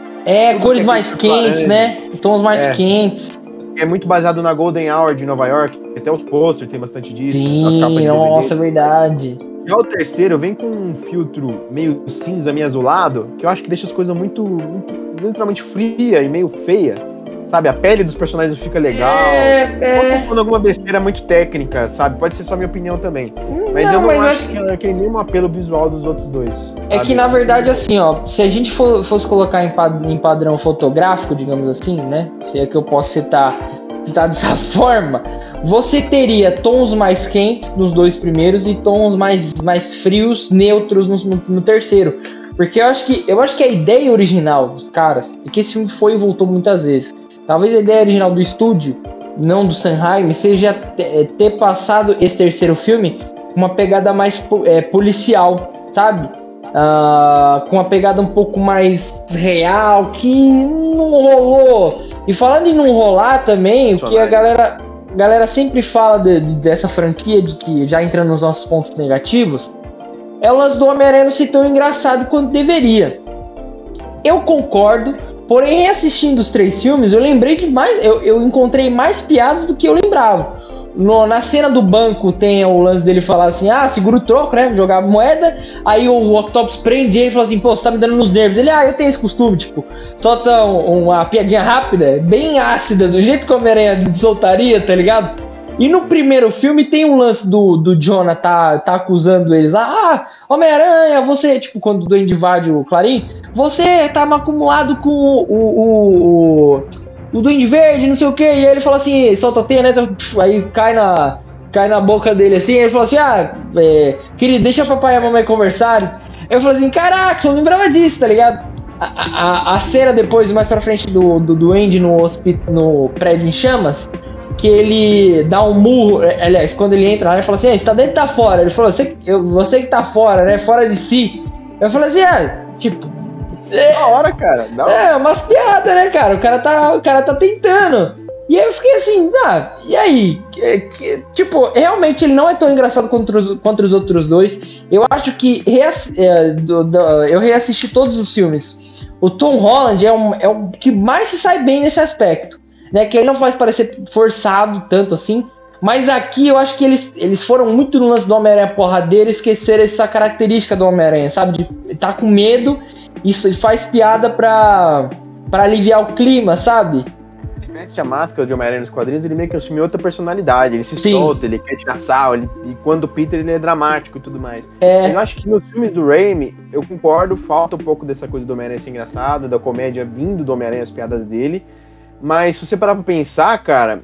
Cores mais quentes, laranja, né? Tons mais quentes. É muito baseado na Golden Hour de Nova York. Até os posters tem bastante disso. Sim, as capas de nossa, é verdade. Já o terceiro vem com um filtro meio cinza, meio azulado, que eu acho que deixa as coisas muito literalmente fria e meio feia. Sabe, a pele dos personagens fica legal. Posso estar falando alguma besteira muito técnica, sabe? Pode ser só minha opinião também. Mas eu não acho que tem nenhum apelo visual dos outros dois. É que, na verdade, assim, ó, se a gente fosse colocar em padrão fotográfico, digamos assim, né? Se é que eu posso citar dessa forma, você teria tons mais quentes nos 2 primeiros e tons mais frios, neutros no terceiro. Porque eu acho que a ideia original dos caras, e que esse filme foi e voltou muitas vezes, talvez a ideia original do estúdio, não do Sanheim, seja ter passado esse terceiro filme com uma pegada mais policial, sabe? Com uma pegada um pouco mais real, que não rolou. E falando em não rolar também, o que a galera sempre fala dessa franquia, de que já entrando nos nossos pontos negativos, elas do Homem-Aranha não ser tão engraçado quanto deveria. Eu concordo, porém, reassistindo os 3 filmes, eu lembrei de mais. Eu encontrei mais piadas do que eu lembrava. Na cena do banco tem o lance dele falar assim, segura o troco, né? Jogar moeda. Aí o Octopus prende ele e fala assim, pô, você tá me dando nos nervos. Ele, eu tenho esse costume, tipo, solta uma piadinha rápida, bem ácida, do jeito que o Homem-Aranha soltaria, tá ligado? E no primeiro filme tem um lance do Jonah tá acusando eles lá, Homem-Aranha, você, tipo, quando o Duende invade o Clarim, você tá acumulado com o Duende Verde, não sei o que, e aí ele fala assim, solta a teia, né, aí cai na boca dele assim, ele fala assim, querido, deixa papai e a mamãe conversarem. Eu falei assim, caraca, eu não lembrava disso, tá ligado? A cena depois, mais pra frente do Duende no prédio em chamas, que ele dá um murro, aliás, quando ele entra lá, ele fala assim, você tá dentro ou tá fora? Ele falou, você que tá fora, né, fora de si. Eu falei assim, tipo... Da hora, cara. Umas piadas, né, cara? O cara tá tentando. E aí eu fiquei assim, e aí? Tipo, realmente ele não é tão engraçado contra os outros 2. Eu acho que eu reassisti todos os filmes. O Tom Holland é o que mais se sai bem nesse aspecto, né? Que ele não faz parecer forçado tanto assim. Mas aqui eu acho que eles foram muito no lance do Homem-Aranha porradeiro e esqueceram essa característica do Homem-Aranha, sabe? De tá com medo. Isso faz piada pra aliviar o clima, sabe? Ele veste a máscara de Homem-Aranha nos quadrinhos, ele meio que assume outra personalidade. Ele se solta, ele quer tirar sal, e quando o Peter ele é dramático e tudo mais. Eu acho que nos filmes do Raimi, eu concordo, falta um pouco dessa coisa do Homem-Aranha ser engraçado, da comédia vindo do Homem-Aranha, as piadas dele. Mas se você parar pra pensar, cara,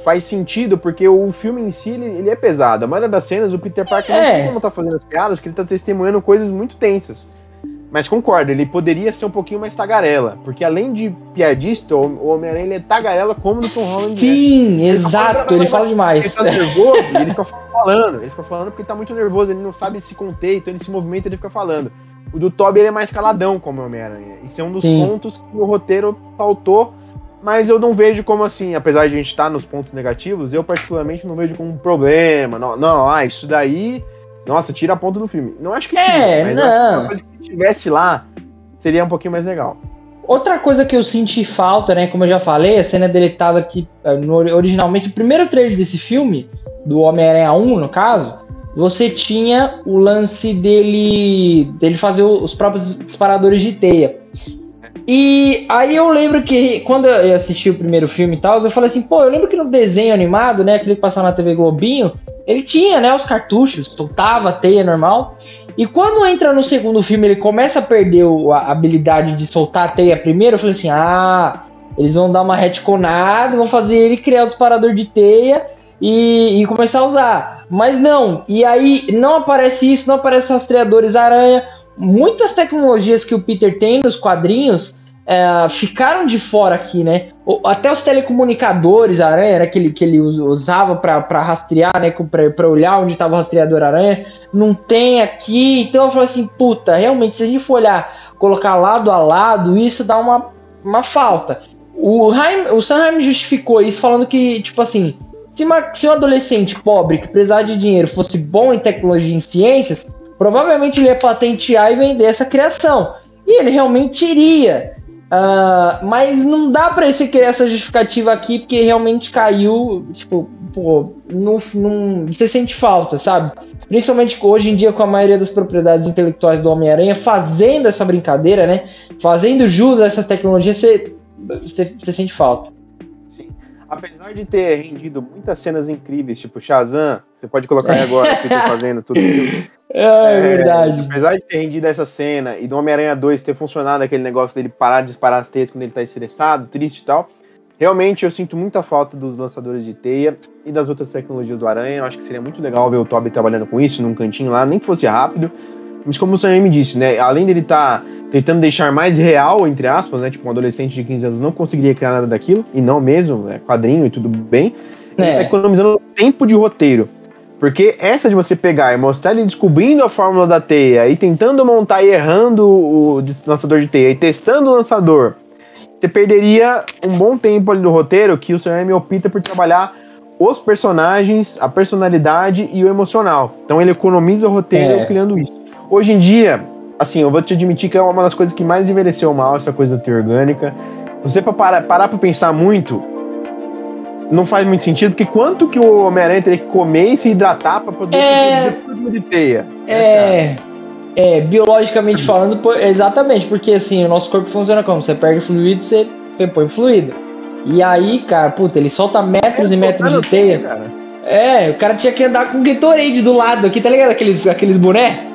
faz sentido, porque o filme em si, ele é pesado. A maioria das cenas, o Peter Parker não tem como tá fazendo as piadas, que ele tá testemunhando coisas muito tensas. Mas concordo, ele poderia ser um pouquinho mais tagarela, porque além de piadista, o Homem-Aranha ele é tagarela como no Tom Holland. Sim, exato, ele fala demais. Ele tá nervoso e ele fica falando porque ele tá muito nervoso, ele não sabe se conter, então ele se movimenta e ele fica falando. O do Tobey ele é mais caladão como o Homem-Aranha, isso é um dos pontos que o roteiro faltou, mas eu não vejo como assim, apesar de a gente estar nos pontos negativos, eu particularmente não vejo como um problema, isso daí... Nossa, tira a ponta do filme. Não acho que tira, mas não. Acho que se tivesse lá, seria um pouquinho mais legal. Outra coisa que eu senti falta, né, como eu já falei, a cena deletada aqui, originalmente, o primeiro trailer desse filme, do Homem-Aranha 1, no caso, você tinha o lance dele fazer os próprios disparadores de teia. E aí eu lembro que, quando eu assisti o primeiro filme e tal, eu falei assim, eu lembro que no desenho animado, né, aquele que passava na TV Globinho, ele tinha, né, os cartuchos, soltava a teia normal. E quando entra no segundo filme, ele começa a perder a habilidade de soltar a teia primeiro. Eu falei assim, eles vão dar uma retconada, vão fazer ele criar o disparador de teia e começar a usar. Mas não, e aí não aparece isso, não aparece rastreadores aranha. Muitas tecnologias que o Peter tem nos quadrinhos ficaram de fora aqui, né? Até os telecomunicadores aranha, né, que ele usava para rastrear, né, para olhar onde estava o rastreador aranha, não tem aqui. Então eu falei assim, realmente, se a gente for olhar, colocar lado a lado, isso dá uma falta. O Sam Raimi justificou isso falando que, tipo assim, se um adolescente pobre que precisava de dinheiro fosse bom em tecnologia e em ciências, provavelmente ele ia patentear e vender essa criação. E ele realmente iria. Mas não dá pra você criar essa justificativa aqui, porque realmente caiu, tipo, você sente falta, sabe? Principalmente hoje em dia, com a maioria das propriedades intelectuais do Homem-Aranha fazendo essa brincadeira, né? Fazendo jus a essa tecnologia, você sente falta. Sim. Apesar de ter rendido muitas cenas incríveis, tipo Shazam, você pode colocar aí agora, que eu tô fazendo tudo isso. É verdade. Apesar de ter rendido essa cena e do Homem-Aranha 2 ter funcionado aquele negócio dele parar de disparar as teias quando ele tá estressado, triste e tal, realmente eu sinto muita falta dos lançadores de teia e das outras tecnologias do Aranha. Eu acho que seria muito legal ver o Tobey trabalhando com isso num cantinho lá, nem que fosse rápido. Mas como o Sam me disse, né, além dele tá tentando deixar mais real, entre aspas, né, tipo um adolescente de 15 anos não conseguiria criar nada daquilo, e não mesmo, é quadrinho e tudo bem, ele tá economizando tempo de roteiro. Porque essa de você pegar e mostrar ele descobrindo a fórmula da teia e tentando montar e errando o lançador de teia e testando o lançador, você perderia um bom tempo ali do roteiro que o Sam Raimi opta por trabalhar os personagens, a personalidade e o emocional. Então ele economiza o roteiro criando isso. Hoje em dia, assim, eu vou te admitir que é uma das coisas que mais envelheceu mal, essa coisa da teia orgânica. Você parar pra pensar muito, não faz muito sentido, porque quanto que o Homem-Aranha teria que comer e se hidratar pra poder produzir tudo de teia? Biologicamente falando, exatamente, porque assim, o nosso corpo funciona como? Você pega fluido, você põe fluido. E aí, cara, ele solta metros e metros de teia. Cara. O cara tinha que andar com o Gatorade do lado aqui, tá ligado? Aqueles boné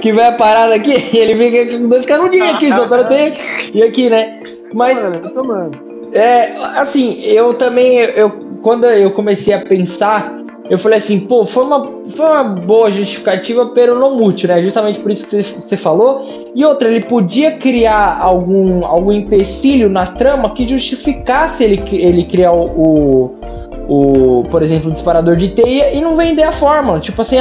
que vai a parada aqui, e ele fica com 2 canudinhos aqui, soltando teia. E aqui, né? Mas... assim, eu também, quando eu comecei a pensar, eu falei assim, foi uma boa justificativa pelo não mútil, né? Justamente por isso que você falou. E outra, ele podia criar algum empecilho na trama que justificasse ele criar por exemplo, o disparador de teia e não vender a fórmula. Tipo assim,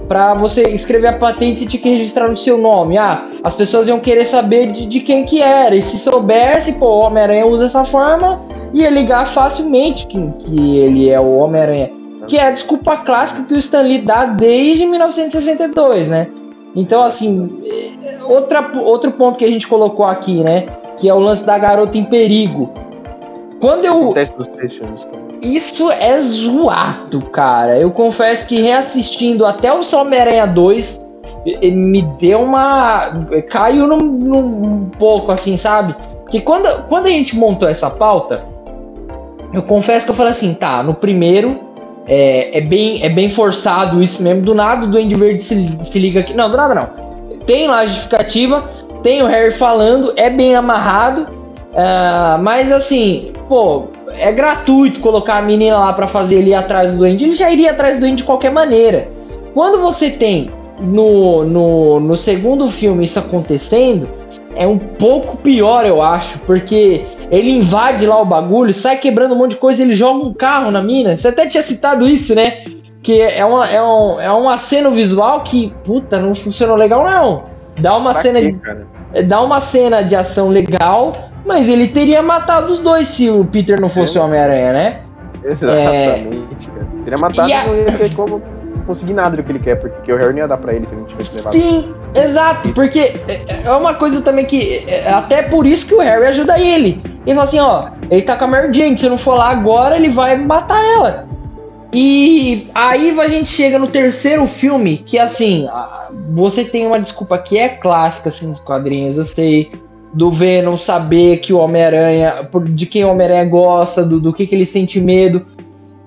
pra você escrever a patente, você tinha que registrar no seu nome. As pessoas iam querer saber de quem que era. E se soubesse, o Homem-Aranha usa essa fórmula, ia ligar facilmente que ele é o Homem-Aranha. Que é a desculpa clássica que o Stan Lee dá desde 1962, né? Então, assim, outro ponto que a gente colocou aqui, né? Que é o lance da garota em perigo. Quando acontece nos 3 filmes, cara. Isso é zoado, cara. Eu confesso que reassistindo até o Homem-Aranha 2, me deu caiu num pouco, assim, sabe? Que quando a gente montou essa pauta, eu confesso que eu falei assim, no primeiro é bem forçado isso mesmo. Do nada o Duende Verde se liga aqui. Não, do nada não. Tem lá a justificativa, tem o Harry falando, é bem amarrado. Mas assim, é gratuito colocar a menina lá pra fazer ele ir atrás do Duende. Ele já iria atrás do Duende de qualquer maneira. Quando você tem no segundo filme isso acontecendo é um pouco pior, eu acho, porque ele invade lá o bagulho, sai quebrando um monte de coisa, ele joga um carro na mina. Você até tinha citado isso, né? Que é uma cena visual que, puta, não funcionou legal, não. Dá uma cena de ação legal, mas ele teria matado os dois se o Peter não fosse o Homem-Aranha, né? Exatamente, cara. Teria matado e não ia ter como conseguir nada do que ele quer, porque o Harry não ia dar pra ele se ele não tivesse levado. Sim, exato, porque é uma coisa também que, até por isso que o Harry ajuda ele. Ele fala assim, ó, ele tá com a Mary Jane, se eu não for lá agora, ele vai matar ela. E aí a gente chega no terceiro filme, que assim, você tem uma desculpa que é clássica assim, dos quadrinhos, eu sei, do Venom saber que o Homem-Aranha, de quem o Homem-Aranha gosta, do que ele sente medo.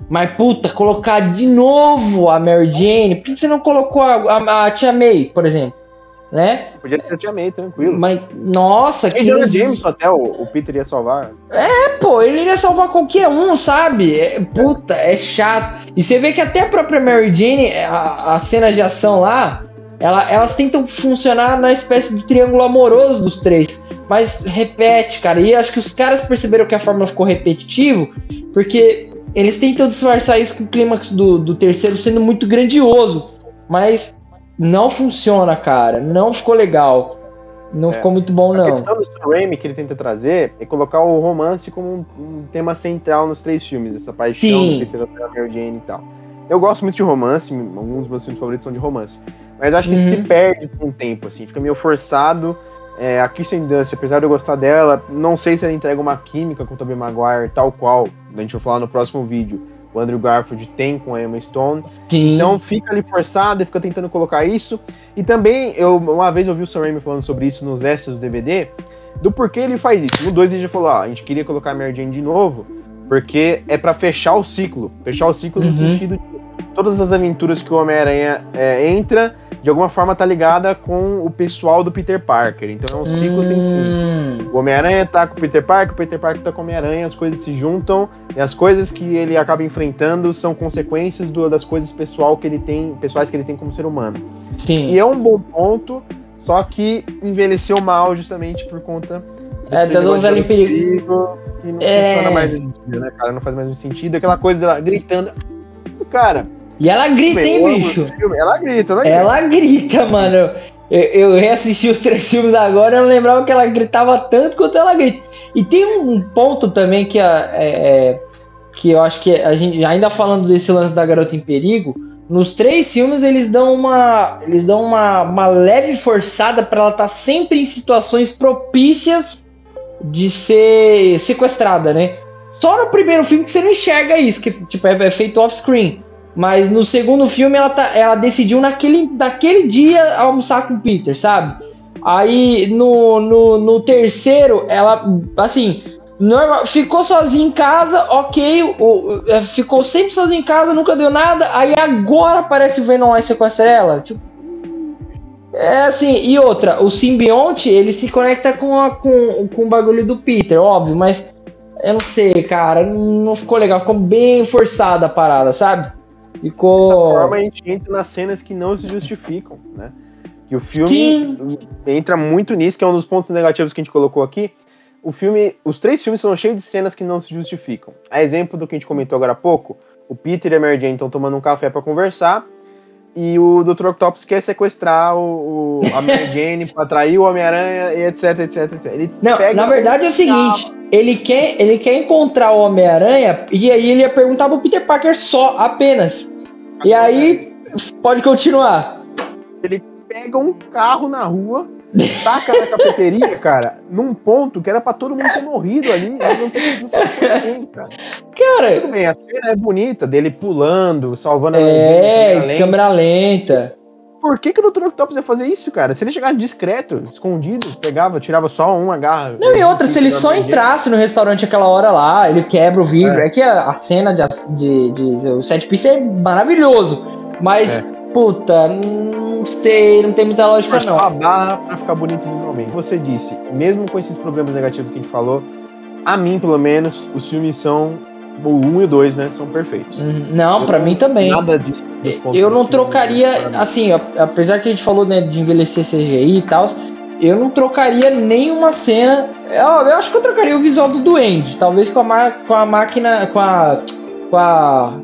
Mas, puta, colocar de novo a Mary Jane, por que você não colocou a Tia May, por exemplo? Né? Podia ser a Tia May, tranquilo. Mas, nossa, que Jameson até o Peter ia salvar. Pô, ele iria salvar qualquer um, sabe? Puta, é chato. E você vê que até a própria Mary Jane, as cenas de ação lá, elas tentam funcionar na espécie do triângulo amoroso dos três. Mas repete, cara. E acho que os caras perceberam que a fórmula ficou repetitiva, porque eles tentam disfarçar isso com o clímax do terceiro sendo muito grandioso. Mas não funciona, cara. Não ficou legal. Não ficou muito bom, não. A questão do Sam Raimi que ele tenta trazer é colocar o romance como um tema central nos três filmes. Essa paixão do Peter pela Mary Jane e tal. Eu gosto muito de romance. Alguns dos meus filmes favoritos são de romance. Mas acho que se perde com o tempo, assim. Fica meio forçado. A Kirsten Dunst, apesar de eu gostar dela, não sei se ela entrega uma química com o Tobey Maguire, tal qual a gente vai falar no próximo vídeo, o Andrew Garfield tem com a Emma Stone. Sim. Então fica ali forçado e fica tentando colocar isso. E também, uma vez eu ouvi o Sam Raimi falando sobre isso nos extras do DVD, do porquê ele faz isso. No 2 ele já falou, a gente queria colocar a Mary Jane de novo, porque é pra fechar o ciclo. Fechar o ciclo no sentido de todas as aventuras que o Homem-Aranha entra, de alguma forma tá ligada com o pessoal do Peter Parker. Então é um ciclo sem fim. O Homem-Aranha tá com o Peter Parker tá com o Homem-Aranha, as coisas se juntam, e as coisas que ele acaba enfrentando são consequências das coisas pessoais que ele tem como ser humano. Sim. E é um bom ponto, só que envelheceu mal justamente por conta do Velho em Perigo. Que não funciona mais hoje em dia, né, cara? Não faz mais muito sentido. Aquela coisa dela gritando. Cara. E ela grita, hein, bicho? Ela grita. Ela grita, mano. Eu reassisti os 3 filmes agora, eu não lembrava que ela gritava tanto quanto ela grita. E tem um ponto também que eu acho que a gente, ainda falando desse lance da Garota em Perigo, nos 3 filmes eles dão uma leve forçada pra ela estar sempre em situações propícias de ser sequestrada, né? Só no primeiro filme que você não enxerga isso, que tipo, é feito off-screen. Mas no segundo filme ela decidiu naquele dia almoçar com o Peter, sabe? Aí no terceiro ela, assim, ficou sozinha em casa, ok, ficou sempre sozinha em casa, nunca deu nada, aí agora aparece o Venom e sequestra ela, tipo, assim, e outra, o simbionte, ele se conecta com o bagulho do Peter, óbvio, mas eu não sei, cara, não ficou legal, ficou bem forçada a parada, sabe? Ficou... Dessa forma a gente entra nas cenas que não se justificam, né? Que o filme entra muito nisso, que é um dos pontos negativos que a gente colocou aqui. Os 3 filmes são cheios de cenas que não se justificam. A exemplo do que a gente comentou agora há pouco, o Peter e a Mary Jane estão tomando um café pra conversar, e o Dr. Octopus quer sequestrar a Mary Jane pra atrair o Homem-Aranha, e etc. Na verdade é o seguinte, ele quer encontrar o Homem-Aranha, e aí ele ia perguntar pro Peter Parker apenas. E aí, pode continuar. Ele pega um carro na rua, taca na cafeteria, cara, num ponto que era pra todo mundo ter morrido ali, não tem ninguém, cara. Cara, tudo bem, a cena é bonita, dele pulando, salvando a câmera lenta. Por que o Dr. Octopus ia fazer isso, cara? Se ele chegasse discreto, escondido, tirava só uma garra. Não, e outra, se ele só entrasse no restaurante aquela hora lá, ele quebra o vidro. É que a cena o set piece é maravilhoso. Mas, puta, não sei, não tem muita lógica não. A barra pra ficar bonito visualmente. Você disse, mesmo com esses problemas negativos que a gente falou, a mim, pelo menos, os filmes são o 1 e o 2, né, são perfeitos. Não, pra mim também. Nada disso. Eu não trocaria, assim, apesar que a gente falou, né, de envelhecer CGI e tal, eu não trocaria nenhuma cena. Eu acho que eu trocaria o visual do Duende, talvez com a máquina, com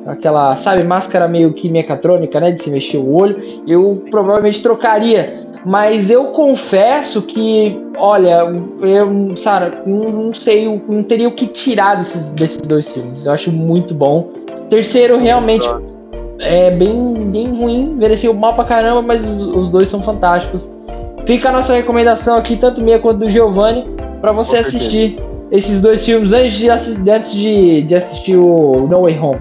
aquela, sabe, máscara meio que mecatrônica, né, de se mexer o olho. Eu provavelmente trocaria. Mas eu confesso que, olha, eu, Sara, não sei, não teria o que tirar desses dois filmes. Eu acho muito bom. Terceiro, realmente, é bem ruim, mereceu mal pra caramba, mas os dois são fantásticos. Fica a nossa recomendação aqui, tanto minha quanto do Giovanni, pra você assistir esses dois filmes antes de assistir o No Way Home.